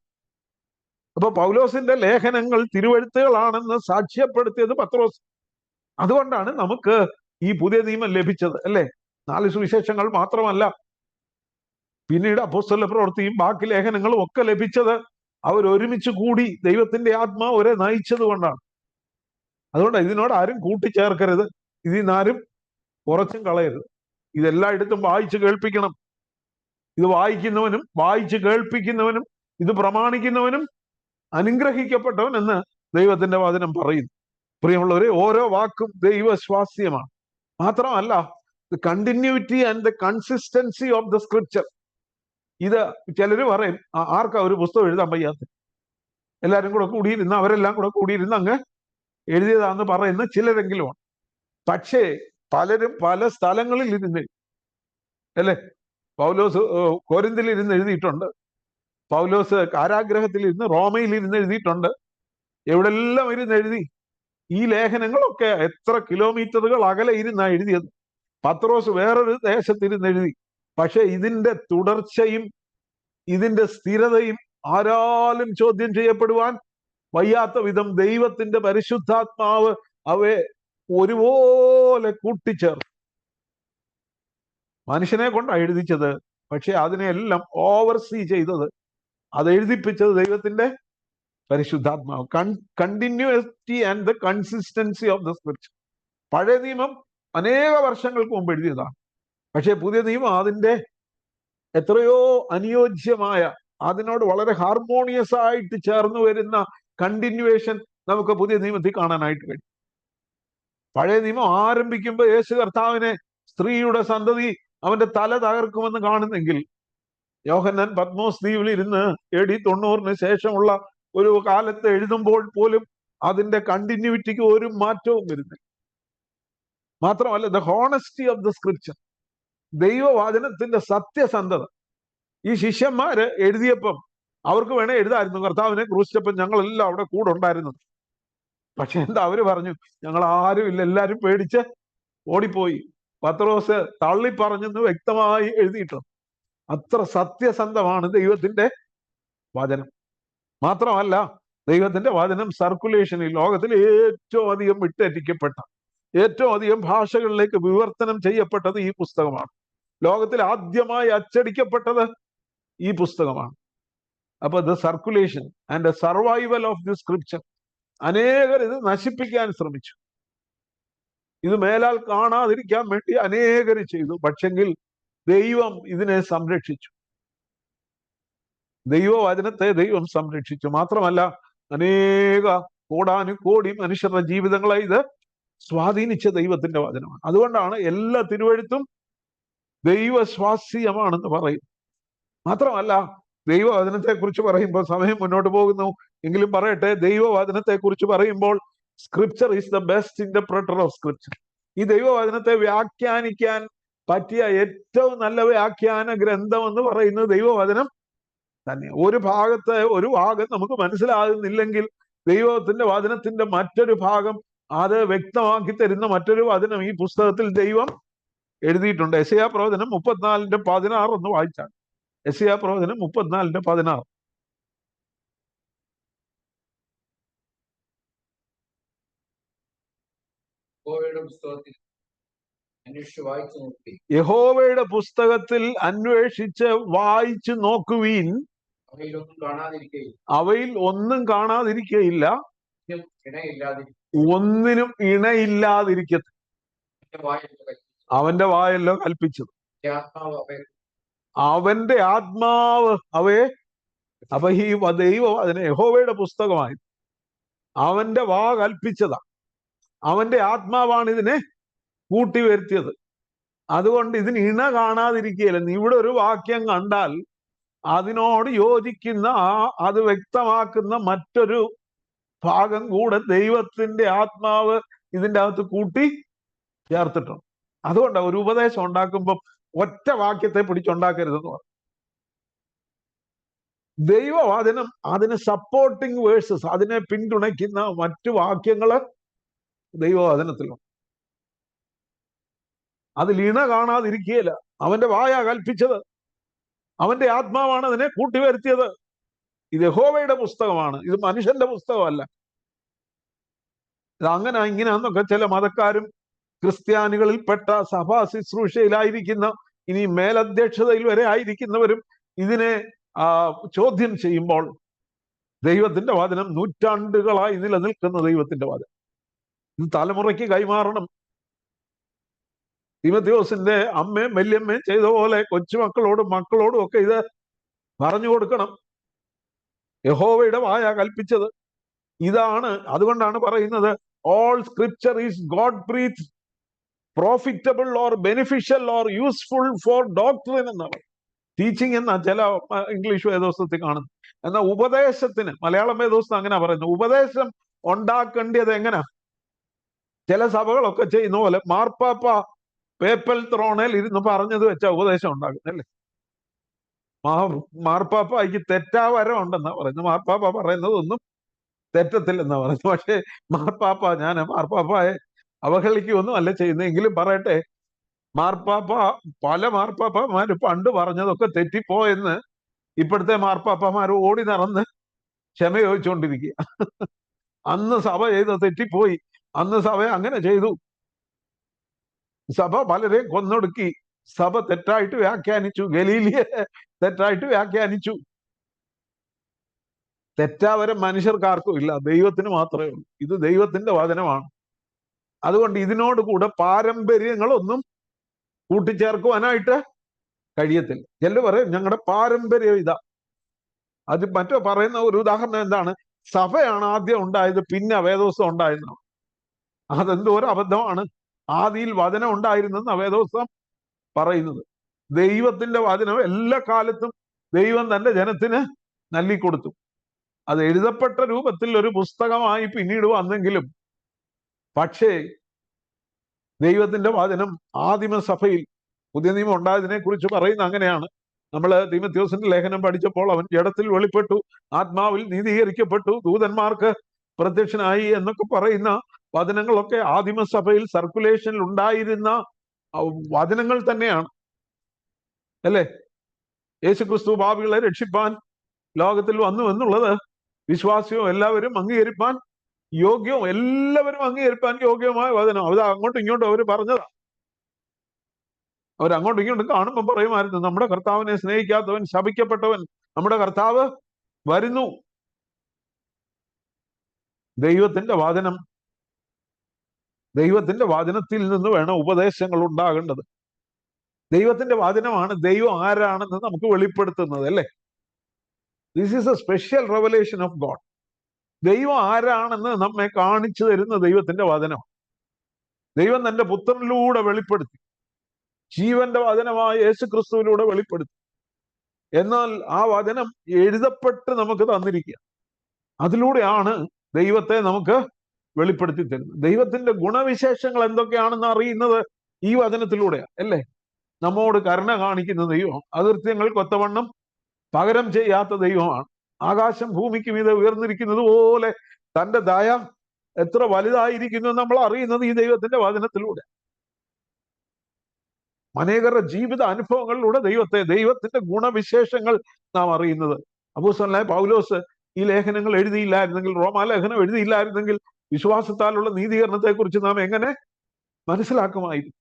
അപ്പൊ പൗലോസിന്റെ ലേഖനങ്ങൾ തിരുവെഴുത്തുകളാണെന്ന് സാക്ഷ്യപ്പെടുത്തിയത് പത്രോസ്. അതുകൊണ്ടാണ് നമുക്ക് ഈ പുതിയ നിയമം ലഭിച്ചത്, അല്ലേ? 4 സുവിശേഷങ്ങൾ മാത്രമല്ല, പിന്നീട് അപ്പോസ്തല പ്രവൃത്തിയും ബാക്കി ലേഖനങ്ങളും ഒക്കെ ലഭിച്ചത് അവർ ഒരുമിച്ച് കൂടി ദൈവത്തിന്റെ ആത്മാവ് അവരെ നയിച്ചത് കൊണ്ടാണ്. അതുകൊണ്ട് ഇതിനോട് ആരും കൂട്ടിച്ചേർക്കരുത്, ഇതിൽ നിന്നാരും കുറച്ചും കളയരുത്. ഇതെല്ലായിടത്തും വായിച്ച് കേൾപ്പിക്കണം. ഇത് വായിക്കുന്നവനും വായിച്ച് കേൾപ്പിക്കുന്നവനും ഇത് പ്രമാണിക്കുന്നവനും അനുഗ്രഹിക്കപ്പെട്ടവൻ എന്ന് ദൈവത്തിന്റെ വചനം പറയുന്നു. പ്രിയമുള്ളവരെ, ഓരോ വാക്കും ദൈവശ്വാസ്യമാണ്. മാത്രമല്ല, the continuity and the consistency of the scripture. ഇത് ചിലര് പറയും, ആർക്കാ ഒരു പുസ്തകം എഴുതാൻ വയ്യാത്ത? എല്ലാവരും കൂടെ കൂടിയിരുന്ന്, അവരെല്ലാം കൂടെ കൂടിയിരുന്ന് അങ്ങ് എഴുതിയതാന്ന് പറയുന്ന ചിലരെങ്കിലുമാണ്. പക്ഷേ പലരും പല സ്ഥലങ്ങളിൽ ഇരുന്ന്, അല്ലേ? പൗലോസ് കൊരിന്തിൽ ഇരുന്ന് എഴുതിയിട്ടുണ്ട്, പൗലോസ് കാരാഗ്രഹത്തിൽ ഇരുന്ന് റോമയിൽ ഇരുന്ന് എഴുതിയിട്ടുണ്ട്, എവിടെല്ലാം ഇരുന്ന് എഴുതി. ഈ ലേഖനങ്ങളൊക്കെ എത്ര കിലോമീറ്ററുകൾ അകലെ ഇരുന്നാ എഴുതിയത്. പത്രോസ് വേറൊരു ദേശത്തിരുന്ന് എഴുതി. പക്ഷെ ഇതിന്റെ തുടർച്ചയും ഇതിന്റെ സ്ഥിരതയും ആരാലും ചോദ്യം ചെയ്യപ്പെടുവാൻ വയ്യാത്ത വിധം ദൈവത്തിന്റെ പരിശുദ്ധാത്മാവ് അവയെ ഒരുപോലെ കൂട്ടിച്ചേർന്നു. മനുഷ്യനെ കൊണ്ടാണ് എഴുതിച്ചത്, പക്ഷെ അതിനെല്ലാം ഓവർസീ ചെയ്തത്, അത് എഴുതിപ്പിച്ചത് ദൈവത്തിന്റെ പരിശുദ്ധാത്മാവ്. Continuity and the consistency of the scripture. പഴയ നിയമം അനേക വർഷങ്ങൾക്ക് മുമ്പ് എഴുതിയതാണ്. പക്ഷെ പുതിയ നിയമം അതിന്റെ എത്രയോ അനുയോജ്യമായ, അതിനോട് വളരെ ഹാർമോണിയസ് ആയിട്ട് ചേർന്ന് വരുന്ന കണ്ടിന്യൂവേഷൻ നമുക്ക് പുതിയ നിയമത്തിൽ കാണാനായിട്ട് കഴിയും. പഴയ നിയമം ആരംഭിക്കുമ്പോൾ യേശു കർത്താവിനെ സ്ത്രീയുടെ സന്തതി അവന്റെ തല തകർക്കുമെന്ന് കാണുന്നെങ്കിൽ, യോഹന്നാൻ പത്മോസ് ദ്വീപിൽ ഇരുന്ന് AD 90 ശേഷമുള്ള ഒരു കാലത്ത് എഴുതുമ്പോൾ പോലും അതിന്റെ കണ്ടിന്യൂറ്റിക്ക് ഒരു മാറ്റവും വരുന്നില്ല. മാത്രമല്ല, the honesty of the scripture, ദൈവവചനത്തിന്റെ സത്യസന്ധത. ഈ ശിഷ്യന്മാര് എഴുതിയപ്പം അവർക്ക് വേണേ എഴുതായിരുന്നു, കർത്താവിനെ ക്രൂശിച്ചപ്പം ഞങ്ങളെല്ലാം അവിടെ കൂടെ ഉണ്ടായിരുന്നു. പക്ഷെ എന്താ അവര് പറഞ്ഞു? ഞങ്ങൾ ആരും ഇല്ല, എല്ലാരും പേടിച്ച് ഓടിപ്പോയി. പത്രോസ് തള്ളി പറഞ്ഞെന്ന് വ്യക്തമായി എഴുതിയിട്ടുണ്ട്. അത്ര സത്യസന്ധമാണ് ദൈവത്തിന്റെ വചനം. മാത്രമല്ല, ദൈവത്തിന്റെ വചനം സർക്കുലേഷനിൽ ലോകത്തിൽ ഏറ്റവും അധികം വിട്ടേറ്റിക്കപ്പെട്ട, ഏറ്റവും അധികം ഭാഷകളിലേക്ക് വിവർത്തനം ചെയ്യപ്പെട്ടത് ഈ പുസ്തകമാണ്. ലോകത്തിൽ ആദ്യമായി അച്ചടിക്കപ്പെട്ടത് ഈ പുസ്തകമാണ്. അപ്പൊ the circulation and the survival of the scripture. അനേകർ ഇത് നശിപ്പിക്കാൻ ശ്രമിച്ചു, ഇത് മേലാൽ കാണാതിരിക്കാൻ വേണ്ടി അനേകർ ചെയ്തു. പക്ഷെങ്കിൽ ദൈവം ഇതിനെ സംരക്ഷിച്ചു. ദൈവവചനത്തെ ദൈവം സംരക്ഷിച്ചു. മാത്രമല്ല, അനേക കോടാനുകോടി മനുഷ്യരുടെ ജീവിതങ്ങളെ ഇത് സ്വാധീനിച്ച ദൈവത്തിന്റെ വചനമാണ്. അതുകൊണ്ടാണ് എല്ലാ തിരുവെഴുത്തും ദൈവസ്വാസ്യമാണെന്ന് പറയും. മാത്രമല്ല, ദൈവവചനത്തെ കുറിച്ച് പറയുമ്പോൾ സമയം മുന്നോട്ട് പോകുന്നു എങ്കിലും പറയട്ടെ, ദൈവവചനത്തെ കുറിച്ച് പറയുമ്പോൾ scripture is the best interpreter of scripture. ഈ ദൈവവചനത്തെ വ്യാഖ്യാനിക്കാൻ പറ്റിയ ഏറ്റവും നല്ല വ്യാഖ്യാന ഗ്രന്ഥം എന്ന് പറയുന്നത് ദൈവവചനം തന്നെ. ഒരു ഭാഗം നമുക്ക് മനസ്സിലാകുന്നില്ലെങ്കിൽ ദൈവത്തിന്റെ വചനത്തിന്റെ മറ്റൊരു ഭാഗം അത് വ്യക്തമാക്കി തരുന്ന മറ്റൊരു വചനം ഈ പുസ്തകത്തിൽ ദൈവം എഴുതിയിട്ടുണ്ട്. യെശയ്യാ പ്രവചനം 34:16 ഒന്ന് വായിച്ചാൽ. യെശയ്യാ പ്രവചനം 34:16. യഹോവയുടെ പുസ്തകത്തിൽ അന്വേഷിച്ച് വായിച്ചു നോക്കുവീൻ, അവയിൽ ഒന്നും കാണാതിരിക്കയില്ല, ഒന്നിനും ഇണയില്ലാതിരിക്കട്ടെ. അവന്റെ വായല്ലോ കൽപ്പിച്ചത്, അവന്റെ ആത്മാവ് അവയെ. അപ്പൊ ഈ ദൈവം അതിന് യഹോവയുടെ പുസ്തകമായി അവന്റെ വാ കൽപ്പിച്ചതാ, അവന്റെ ആത്മാവാണ് ഇതിനെ കൂട്ടി വരുത്തിയത്. അതുകൊണ്ട് ഇതിന് ഇണ കാണാതിരിക്കുകയില്ല. ഇവിടെ ഒരു വാക്യം കണ്ടാൽ അതിനോട് യോജിക്കുന്ന അത് വ്യക്തമാക്കുന്ന മറ്റൊരു ഭാഗം കൂടെ ദൈവത്തിന്റെ ആത്മാവ് ഇതിൻ്റെ അകത്ത് കൂട്ടി ചേർത്തിട്ടുണ്ട്. അതുകൊണ്ടാണ് ഒരു ഉപദേശം ഉണ്ടാക്കുമ്പോൾ ഒറ്റ വാക്യത്തെ പിടിച്ചുണ്ടാക്കരുതെന്ന് പറഞ്ഞു. ദൈവവചനം അതിന് സപ്പോർട്ടിങ് വേഴ്സസ്, അതിനെ പിന്തുണയ്ക്കുന്ന മറ്റു വാക്യങ്ങള് ദൈവവചനത്തിലുണ്ട്. അതിൽ ഇണ കാണാതിരിക്കുകയില്ല. അവന്റെ വായ കൽപ്പിച്ചത്, അവന്റെ ആത്മാവാണ് അതിനെ കൂട്ടിവരുത്തിയത്. ഇത് യഹോവയുടെ പുസ്തകമാണ്, ഇത് മനുഷ്യന്റെ പുസ്തകമല്ല. ഇത് അങ്ങനെ ഇങ്ങനെയാന്നൊക്കെ ചില മതക്കാരും ക്രിസ്ത്യാനികളിൽപ്പെട്ട സഭാ ശുശ്രൂഷയിലായിരിക്കുന്ന, ഇനി മേലധ്യക്ഷതയിൽ വരെ ആയിരിക്കുന്നവരും ഇതിനെ ചോദ്യം ചെയ്യുമ്പോൾ ദൈവത്തിന്റെ വചനം നൂറ്റാണ്ടുകളായി നിലനിൽക്കുന്ന ദൈവത്തിന്റെ വചനം ഇത് തലമുറയ്ക്ക് കൈമാറണം. തീമോഥെയോസിന്റെ അമ്മയും വല്യമ്മയും ചെയ്ത പോലെ കൊച്ചുമക്കളോടും മക്കളോടും ഒക്കെ ഇത് പറഞ്ഞു കൊടുക്കണം. യഹോവയുടെ വായ കൽപ്പിച്ചത് ഇതാണ്. അതുകൊണ്ടാണ് പറയുന്നത് all scripture is God breath, profitable or beneficial or useful for doctrine എന്നാണ്. ടീച്ചിങ് എന്ന ചില ഇംഗ്ലീഷ് വേദോസ്തത്തിൽ കാണുന്നു. എന്നാൽ ഉപദേശത്തിന് മലയാളം വേദോസ്തം അങ്ങനെ പറയുന്നു. ഉപദേശം ഉണ്ടാക്കേണ്ടത് എങ്ങനെ? ചില സഭകളൊക്കെ ചെയ്യുന്ന പോലെ മാർപ്പാപ്പ പേപ്പൽ ത്രോണേൽ ഇരുന്ന് പറഞ്ഞത് വെച്ചാ ഉപദേശം ഉണ്ടാകുന്നല്ലേ. മാർപ്പാപ്പയ്ക്ക് തെറ്റാവരം ഉണ്ടെന്നാ പറയുന്നത്. മാർപ്പാപ്പ പറയുന്നതൊന്നും തെറ്റത്തില്ലെന്നാ പറയുന്നത്. പക്ഷെ ഞാൻ മാർപ്പാപ്പയെ അവഹേളിക്കുകയൊന്നും അല്ല ചെയ്യുന്നതെങ്കിലും പറയട്ടെ, പല മാർപ്പാപ്പമാര് പണ്ട് പറഞ്ഞതൊക്കെ തെറ്റിപ്പോയെന്ന് ഇപ്പോഴത്തെ മാർപ്പാപ്പമാർ ഓടി നടന്ന് ക്ഷമ ചോദിച്ചുകൊണ്ടിരിക്കുക. അന്ന് സഭ ചെയ്ത് തെറ്റിപ്പോയി, അന്ന് സഭ അങ്ങനെ ചെയ്തു, സഭ പലരെയും കൊന്നൊടുക്കി, സഭ തെറ്റായിട്ട് വ്യാഖ്യാനിച്ചു, ഗലീലിയെ തെറ്റായിട്ട് വ്യാഖ്യാനിച്ചു. തെറ്റാവരം മനുഷ്യർക്കാർക്കും ഇല്ല, ദൈവത്തിന് മാത്രമേ ഉള്ളൂ. ഇത് ദൈവത്തിന്റെ വചനമാണ്. അതുകൊണ്ട് ഇതിനോട് കൂടെ പാരമ്പര്യങ്ങളൊന്നും കൂട്ടിച്ചേർക്കുവാനായിട്ട് കഴിയത്തില്ല. ചിലർ പറയും ഞങ്ങളുടെ പാരമ്പര്യം ഇതാ. അത് മറ്റോ പറയുന്ന ഒരു ഉദാഹരണം എന്താണ്? സഭയാണ് ആദ്യം ഉണ്ടായത്, പിന്നെ വേദോസ്തം ഉണ്ടായിരുന്നതാണ്. അതെന്തോ ഒരു അബദ്ധമാണ്. ആദിയിൽ വചനം ഉണ്ടായിരുന്നെന്ന് വേദോസ്തം പറയുന്നത്. ദൈവത്തിന്റെ വചനം എല്ലാ കാലത്തും ദൈവം തന്റെ ജനത്തിന് നൽകിക്കൊടുത്തു. അത് എഴുതപ്പെട്ട രൂപത്തിൽ ഒരു പുസ്തകമായി പിന്നീട് വന്നെങ്കിലും, പക്ഷേ ദൈവത്തിന്റെ വചനം ആദിമസഭയിൽ പുതിയ നിയമം ഉണ്ടായതിനെ കുറിച്ച് പറയുന്ന അങ്ങനെയാണ്. നമ്മൾ തീമോഥെയോസിന്റെ ലേഖനം പഠിച്ചപ്പോൾ അവൻ ജഡത്തിൽ വെളിപ്പെട്ടു, ആത്മാവിൽ നീതീകരിക്കപ്പെട്ടു, ദൂതന്മാർക്ക് പ്രത്യക്ഷനായി എന്നൊക്കെ പറയുന്ന വചനങ്ങളൊക്കെ ആദിമസഭയിൽ സർക്കുലേഷനിൽ ഉണ്ടായിരുന്ന വചനങ്ങൾ തന്നെയാണ്, അല്ലേ? യേശുക്രിസ്തു പാപികളെ രക്ഷിപ്പാൻ ലോകത്തിൽ വന്നു എന്നുള്ളത് വിശ്വാസിയും എല്ലാവരും അംഗീകരിപ്പാൻ യോഗ്യവും, എല്ലാവരും അംഗീകരിപ്പാൻ യോഗ്യമായ വചനം. അത് അങ്ങോട്ടും ഇങ്ങോട്ടും അവർ പറഞ്ഞതാ. അവരങ്ങോട്ടും ഇങ്ങോട്ടും കാണുമ്പോൾ പറയുമായിരുന്നു, നമ്മുടെ കർത്താവിനെ സ്നേഹിക്കാത്തവൻ ശപിക്കപ്പെട്ടവൻ, നമ്മുടെ കർത്താവ് വരുന്നു. ദൈവത്തിന്റെ വചനത്തിൽ നിന്ന് വേണം ഉപദേശങ്ങൾ ഉണ്ടാകേണ്ടത്. ദൈവത്തിന്റെ വചനമാണ് ദൈവം ആരാണെന്ന് നമുക്ക് വെളിപ്പെടുത്തുന്നത്, അല്ലേ? This is A special revelation of God. ദൈവം ആരാണെന്ന് നമ്മെ കാണിച്ചു തരുന്ന ദൈവത്തിന്റെ വചനം. ദൈവം തന്റെ പുത്രനിലൂടെ വെളിപ്പെടുത്തി, ജീവന്റെ വചനമായ യേശു ക്രിസ്തുവിലൂടെ വെളിപ്പെടുത്തി. എന്നാൽ ആ വചനം എഴുതപ്പെട്ട് നമുക്ക് തന്നിരിക്കുക. അതിലൂടെയാണ് ദൈവത്തെ നമുക്ക് വെളിപ്പെടുത്തി തരുന്നത്. ദൈവത്തിന്റെ ഗുണവിശേഷങ്ങൾ എന്തൊക്കെയാണെന്ന് അറിയുന്നത് ഈ വചനത്തിലൂടെയാണ്, അല്ലേ? നമ്മോട് കരുണ കാണിക്കുന്ന ദൈവം, അകൃത്യങ്ങൾക്ക് ഒത്തവണ്ണം പകരം ചെയ്യാത്ത ദൈവമാണ്. ആകാശം ഭൂമിക്കും ഇത് ഉയർന്നിരിക്കുന്നത് പോലെ തന്റെ ദയ എത്ര വലുതായിരിക്കുന്നു നമ്മൾ അറിയുന്നത് ഈ ദൈവത്തിന്റെ വചനത്തിലൂടെ. അനേകരുടെ ജീവിത അനുഭവങ്ങളിലൂടെ ദൈവത്തിന്റെ ഗുണവിശേഷങ്ങൾ നാം അറിയുന്നത്. അപ്പോസ്തലനായ പൗലോസ് ഈ ലേഖനങ്ങൾ എഴുതിയില്ലായിരുന്നെങ്കിൽ, റോമാലേഖനം എഴുതിയില്ലായിരുന്നെങ്കിൽ വിശ്വാസത്താലുള്ള നീതീകരണത്തെ കുറിച്ച് നാം എങ്ങനെ മനസ്സിലാക്കുമായിരുന്നു?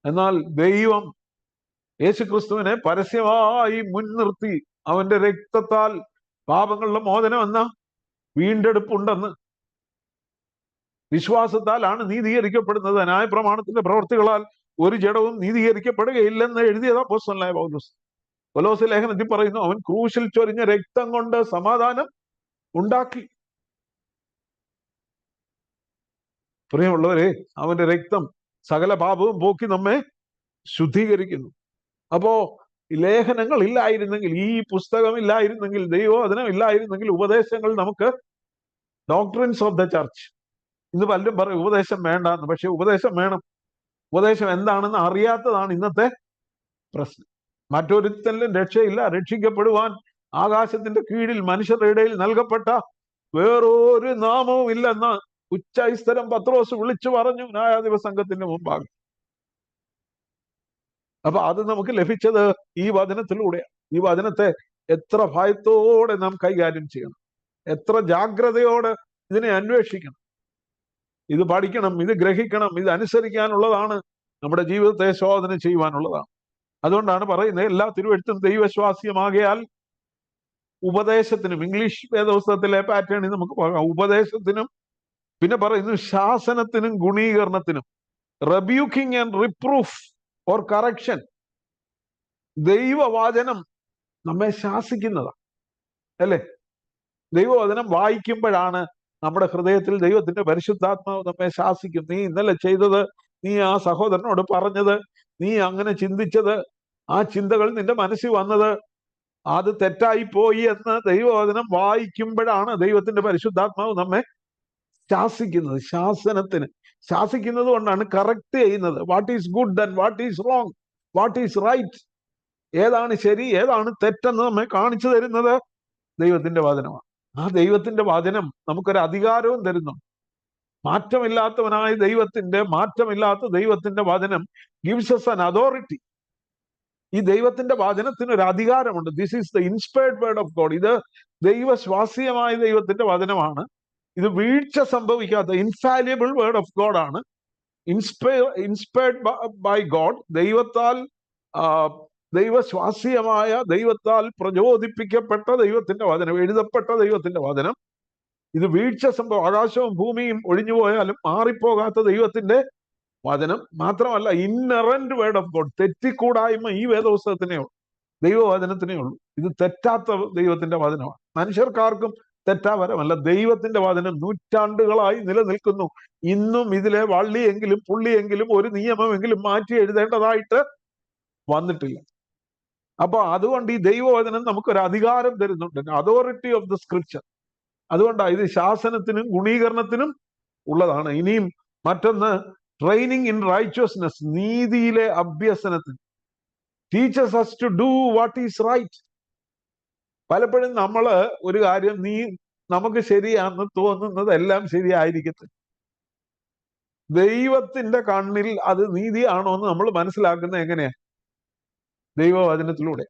എന്നാൽ ദൈവം യേശുക്രിസ്തുവിനെ പരസ്യമായി മുൻനിർത്തി അവന്റെ രക്തത്താൽ പാപങ്ങളുടെ മോചനം എന്ന വീണ്ടെടുപ്പുണ്ടെന്ന്, വിശ്വാസത്താലാണ് നീതീകരിക്കപ്പെടുന്നത്, ന്യായപ്രമാണത്തിന്റെ പ്രവൃത്തികളാൽ ഒരു ജഡവും നീതീകരിക്കപ്പെടുകയില്ലെന്ന് എഴുതിയത് അപ്പോസ്തലനായ പൗലോസ്. കൊലോസ്യ ലേഖനത്തിൽ പറയുന്നു, അവൻ ക്രൂശിൽ ചൊരിഞ്ഞ രക്തം കൊണ്ട് സമാധാനം ഉണ്ടാക്കി. പ്രിയമുള്ളവരെ, അവന്റെ രക്തം സകല പാപവും പോക്കി നമ്മെ ശുദ്ധീകരിക്കുന്നു. അപ്പോ ലേഖനങ്ങൾ ഇല്ലായിരുന്നെങ്കിൽ, ഈ പുസ്തകം ഇല്ലായിരുന്നെങ്കിൽ, ദൈവവചനം ഇല്ലായിരുന്നെങ്കിൽ, ഉപദേശങ്ങൾ നമുക്ക്, ഡോക്ട്രിൻസ് ഓഫ് ദ ചർച്ച്, ഇന്ന് പലരും പറയും ഉപദേശം വേണ്ടെന്ന്. പക്ഷെ ഉപദേശം വേണം. ഉപദേശം എന്താണെന്ന് അറിയാത്തതാണ് ഇന്നത്തെ പ്രശ്നം. മറ്റൊരുത്തരിലും രക്ഷയില്ല, രക്ഷിക്കപ്പെടുവാൻ ആകാശത്തിന്റെ കീഴിൽ മനുഷ്യരുടെ ഇടയിൽ നൽകപ്പെട്ട വേറൊരു നാമവും ഇല്ലെന്ന് ഉച്ചൈസ്തരം പത്രോസ് വിളിച്ചു പറഞ്ഞു ന്യായാധിപ സംഘത്തിന്റെ മുമ്പാകെ. അപ്പൊ അത് നമുക്ക് ലഭിച്ചത് ഈ വചനത്തിലൂടെയാണ്. ഈ വചനത്തെ എത്ര ഭയത്തോടെ നാം കൈകാര്യം ചെയ്യണം, എത്ര ജാഗ്രതയോടെ ഇതിനെ അന്വേഷിക്കണം. ഇത് പഠിക്കണം, ഇത് ഗ്രഹിക്കണം, ഇത് അനുസരിക്കാനുള്ളതാണ്, നമ്മുടെ ജീവിതത്തെ ശോധന ചെയ്യുവാനുള്ളതാണ്. അതുകൊണ്ടാണ് പറയുന്നത്, എല്ലാ തിരുവെഴുത്തും ദൈവശ്വാസ്യമാകയാൽ ഉപദേശത്തിനും, ഇംഗ്ലീഷ് വേദപുസ്തകത്തിലെ പാറ്റേണിൽ നമുക്ക് പറയാം, ഉപദേശത്തിനും, പിന്നെ പറയുന്നു ശാസനത്തിനും ഗുണീകരണത്തിനും, rebuking and reproof or correction. ദൈവവചനം നമ്മെ ശാസിക്കുന്നതാണ്, അല്ലേ? ദൈവവചനം വായിക്കുമ്പോഴാണ് നമ്മുടെ ഹൃദയത്തിൽ ദൈവത്തിന്റെ പരിശുദ്ധാത്മാവ് നമ്മെ ശാസിക്കും. നീ ഇന്നലെ ചെയ്തത്, നീ ആ സഹോദരനോട് പറഞ്ഞത്, നീ അങ്ങനെ ചിന്തിച്ചത്, ആ ചിന്തകൾ നിന്റെ മനസ്സിൽ വന്നത്, അത് തെറ്റായി പോയി എന്ന് ദൈവവചനം വായിക്കുമ്പോഴാണ് ദൈവത്തിന്റെ പരിശുദ്ധാത്മാവ് നമ്മെ ശാസിക്കുന്നത്. ശാസിക്കുന്നത് കൊണ്ടാണ് കറക്റ്റ് ചെയ്യുന്നത്. What is good and what is wrong, what is right, ഏതാണ് ശരി ഏതാണ് തെറ്റെന്ന് നമ്മെ കാണിച്ചു തരുന്നത് ദൈവത്തിന്റെ വചനമാണ്. ആ ദൈവത്തിന്റെ വചനം നമുക്കൊരു അധികാരവും തരുന്നു. മാറ്റമില്ലാത്ത ദൈവത്തിന്റെ വചനം ഗിവ്സ് us an അതോറിറ്റി. ഈ ദൈവത്തിന്റെ വചനത്തിന് ഒരു അധികാരമുണ്ട്. This is the inspired word of God. ഇത് ദൈവശ്വാസീയമായ ദൈവത്തിന്റെ വചനമാണ്. ഇത് വീഴ്ച സംഭവിക്കാത്ത ഇൻഫാലിയബിൾ വേർഡ് ഓഫ് ഗോഡ് ആണ്. ഇൻസ്പയർഡ് ബൈ ഗോഡ്, ദൈവശ്വാസീയമായ, ദൈവത്താൽ പ്രചോദിപ്പിക്കപ്പെട്ട ദൈവത്തിന്റെ വചനം, എഴുതപ്പെട്ട ദൈവത്തിന്റെ വചനം. ഇത് വീഴ്ച ആകാശവും ഭൂമിയും ഒഴിഞ്ഞു പോയാലും മാറിപ്പോകാത്ത ദൈവത്തിന്റെ വചനം. മാത്രമല്ല, ഇന്നറന്റ് വേർഡ് ഓഫ് ഗോഡ്, തെറ്റിക്കൂടായ്മ ഈ വേദപുസ്തകത്തിനേ ഉള്ളൂ, ദൈവവചനത്തിനേ ഉള്ളൂ. ഇത് തെറ്റാത്ത ദൈവത്തിന്റെ വചനമാണ്. മനുഷ്യർക്കാർക്കും തെറ്റാവരമല്ല. ദൈവത്തിന്റെ വചനം നൂറ്റാണ്ടുകളായി നിലനിൽക്കുന്നു. ഇന്നും ഇതിലെ വള്ളിയെങ്കിലും പുള്ളിയെങ്കിലും ഒരു നിയമമെങ്കിലും മാറ്റി എഴുതേണ്ടതായിട്ട് വന്നിട്ടില്ല. അപ്പൊ അതുകൊണ്ട് ഈ ദൈവവചനം നമുക്കൊരു അധികാരം തരുന്നുണ്ട്, അതോറിറ്റി ഓഫ് ദ സ്ക്രിപ്ചർ. അതുകൊണ്ടാണ് ഇത് ശാസനത്തിനും ഗുണീകരണത്തിനും ഉള്ളതാണ്. ഇനിയും മറ്റൊന്ന്, ട്രെയിനിങ് ഇൻ റൈറ്റ്വസ്നെസ്, നീതിയിലെ അഭ്യസനത്തിന്. Teaches us to do what is right. പലപ്പോഴും നമ്മള് ഒരു കാര്യം നമുക്ക് ശരിയാണെന്ന് തോന്നുന്നത് എല്ലാം ശരിയായിരിക്കത്തില്ല. ദൈവത്തിന്റെ കണ്ണിൽ അത് നീതിയാണോ എന്ന് നമ്മൾ മനസ്സിലാക്കുന്നത് എങ്ങനെയാ? ദൈവവചനത്തിലൂടെ.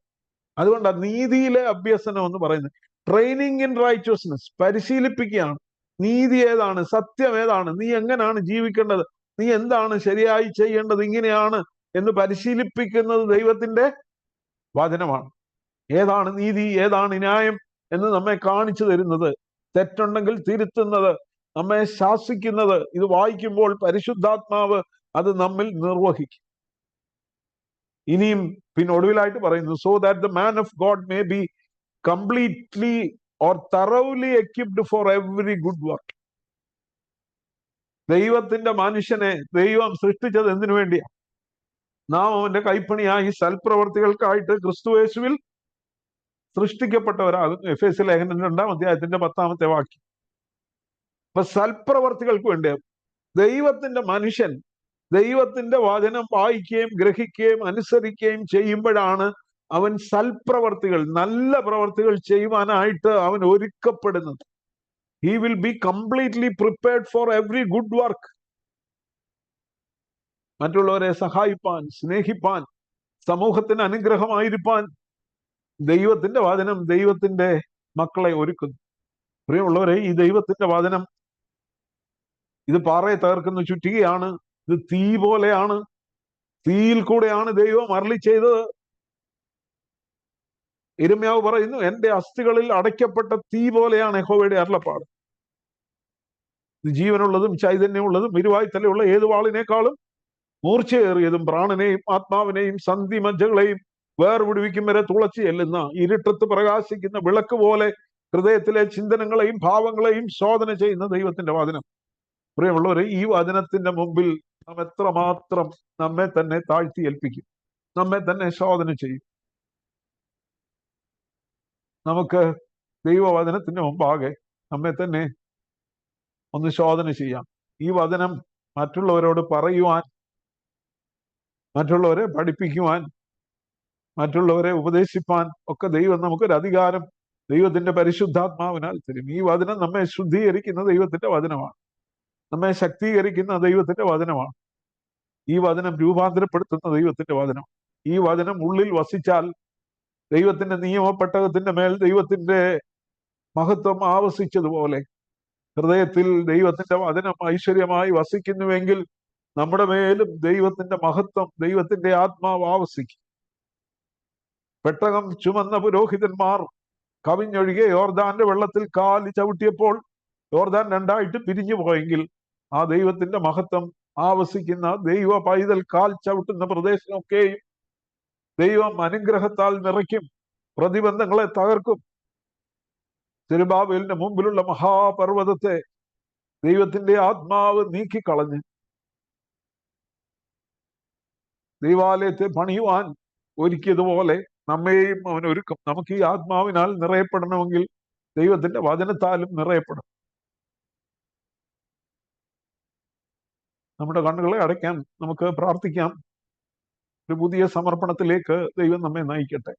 അതുകൊണ്ടാണ് നീതിയിലെ അഭ്യസനം എന്ന് പറയുന്നത്. ട്രെയിനിങ് ഇൻ റൈറ്റ്വസ്നെസ്, പരിശീലിപ്പിക്കുകയാണ്. നീതി ഏതാണ്, സത്യം ഏതാണ്, നീ എങ്ങനെയാണ് ജീവിക്കേണ്ടത്, നീ എന്താണ് ശരിയായി ചെയ്യേണ്ടത്, ഇങ്ങനെയാണ് എന്ന് പരിശീലിപ്പിക്കുന്നത് ദൈവത്തിന്റെ വചനമാണ്. ഏതാണ് നീതി, ഏതാണ് ന്യായം എന്ന് നമ്മെ കാണിച്ചു തരുന്നത്, തെറ്റുണ്ടെങ്കിൽ തിരുത്തുന്നത്, നമ്മെ ശാസിക്കുന്നത്, ഇത് വായിക്കുമ്പോൾ പരിശുദ്ധാത്മാവ് അത് നമ്മിൽ നിർവഹിക്കും. ഇനിയും ഒടുവിലായിട്ട് പറയുന്നു, so that the man of God may be completely or thoroughly equipped for every good work. ദൈവത്തിന്റെ മനുഷ്യനെ ദൈവം സൃഷ്ടിച്ചത് എന്തിനു വേണ്ടിയാ? നാം അവന്റെ കൈപ്പണിയായി സൽപ്രവർത്തികൾക്കായിട്ട് ക്രിസ്തുയേശുവിൽ സൃഷ്ടിക്കപ്പെട്ടവരാകുന്നു. എഫേസ്യ ലേഖനം 2-ാം അധ്യായത്തിന്റെ 10-ാമത്തെ വാക്യം. അപ്പൊ സൽപ്രവർത്തികൾക്ക് വേണ്ടി ദൈവത്തിന്റെ മനുഷ്യൻ ദൈവത്തിന്റെ വചനം വായിക്കുകയും ഗ്രഹിക്കുകയും അനുസരിക്കുകയും ചെയ്യുമ്പോഴാണ് അവൻ സൽപ്രവർത്തികൾ, നല്ല പ്രവർത്തികൾ ചെയ്യുവാനായിട്ട് അവൻ ഒരുക്കപ്പെടുന്നത്. He will be completely prepared for every good work. മറ്റുള്ളവരെ സഹായിപ്പാൻ, സ്നേഹിപ്പാൻ, സമൂഹത്തിന് അനുഗ്രഹമായിരിക്കാൻ ദൈവത്തിന്റെ വചനം ദൈവത്തിന്റെ മക്കളെ ഒരുക്കുന്നു. പ്രിയമുള്ളവരെ, ഈ ദൈവത്തിന്റെ വചനം ഇത് പാറയെ തകർക്കുന്ന ചുറ്റികയാണ്. ഇത് തീ പോലെയാണ്. തീയിൽ കൂടെയാണ് ദൈവം അരുളി ചെയ്തത്. യിരെമ്യാവ് പറയുന്നു, എന്റെ അസ്ഥികളിൽ അടയ്ക്കപ്പെട്ട തീ പോലെയാണ് യഹോവയുടെ അരുളപ്പാട്. ഇത് ജീവനുള്ളതും ചൈതന്യമുള്ളതും ഇരുവായ്ത്തലയുള്ള ഏത് വാളിനേക്കാളും മൂർച്ചയേറിയതും പ്രാണനെയും ആത്മാവിനെയും സന്ധി മജ്ജകളെയും വേർപിടിവിക്കും വരെ തുളച്ചു ചെല്ലുന്ന ഇരുട്ടത്ത് പ്രകാശിക്കുന്ന വിളക്ക് പോലെ ഹൃദയത്തിലെ ചിന്തനങ്ങളെയും ഭാവങ്ങളെയും ശോധന ചെയ്യുന്ന ദൈവത്തിന്റെ വചനം. പ്രിയമുള്ളവരെ, ഈ വചനത്തിന്റെ മുമ്പിൽ നാം എത്രമാത്രം നമ്മെ തന്നെ താഴ്ത്തി ഏൽപ്പിക്കും, നമ്മെ തന്നെ ശോധന ചെയ്യും. നമുക്ക് ദൈവവചനത്തിന്റെ മുമ്പാകെ നമ്മെ തന്നെ ഒന്ന് ശോധന ചെയ്യാം. ഈ വചനം മറ്റുള്ളവരോട് പറയുവാൻ, മറ്റുള്ളവരെ പഠിപ്പിക്കുവാൻ, മറ്റുള്ളവരെ ഉപദേശിപ്പാൻ ഒക്കെ ദൈവം നമുക്കൊരു അധികാരം ദൈവത്തിന്റെ പരിശുദ്ധാത്മാവിനാൽ തരും. ഈ വചനം നമ്മെ ശുദ്ധീകരിക്കുന്ന ദൈവത്തിന്റെ വചനമാണ്, നമ്മെ ശക്തീകരിക്കുന്ന ദൈവത്തിന്റെ വചനമാണ്. ഈ വചനം രൂപാന്തരപ്പെടുത്തുന്ന ദൈവത്തിന്റെ വചനം. ഈ വചനം ഉള്ളിൽ വസിച്ചാൽ ദൈവത്തിന്റെ നിയമപ്പെട്ടകത്തിന്റെ മേൽ ദൈവത്തിന്റെ മഹത്വം ആവസിച്ചതുപോലെ ഹൃദയത്തിൽ ദൈവത്തിന്റെ വചനം ഐശ്വര്യമായി വസിക്കുന്നുവെങ്കിൽ നമ്മുടെ മേലും ദൈവത്തിന്റെ മഹത്വം, ദൈവത്തിന്റെ ആത്മാവ് ആവസിക്കും. പെട്ടകം ചുമന്ന പുരോഹിതന്മാർ കവിഞ്ഞൊഴുകിയ യോർദാന്റെ വെള്ളത്തിൽ കാല് ചവിട്ടിയപ്പോൾ യോർദാൻ രണ്ടായിട്ട് പിരിഞ്ഞു പോയെങ്കിൽ ആ ദൈവത്തിന്റെ മഹത്വം ആവസിക്കുന്ന ദൈവ പൈതൽ കാൽ ചവിട്ടുന്ന പ്രദേശമൊക്കെയും ദൈവം അനുഗ്രഹത്താൽ നിറയ്ക്കും, പ്രതിബന്ധങ്ങളെ തകർക്കും. സെരുബ്ബാബേലിന്റെ മുമ്പിലുള്ള മഹാപർവ്വതത്തെ ദൈവത്തിന്റെ ആത്മാവ് നീക്കിക്കളഞ്ഞ് ദൈവാലയത്തെ പണിയുവാൻ ഒരുക്കിയതുപോലെ നമ്മെയും അവൻ ഒരുക്കും. നമുക്ക് ഈ ആത്മാവിനാൽ നിറയപ്പെടണമെങ്കിൽ ദൈവത്തിന്റെ വചനത്താലും നിറയപ്പെടണം. നമ്മുടെ കണ്ണുകളെ അടയ്ക്കാൻ നമുക്ക് പ്രാർത്ഥിക്കാം. ഒരു പുതിയ സമർപ്പണത്തിലേക്ക് ദൈവം നമ്മെ നയിക്കട്ടെ.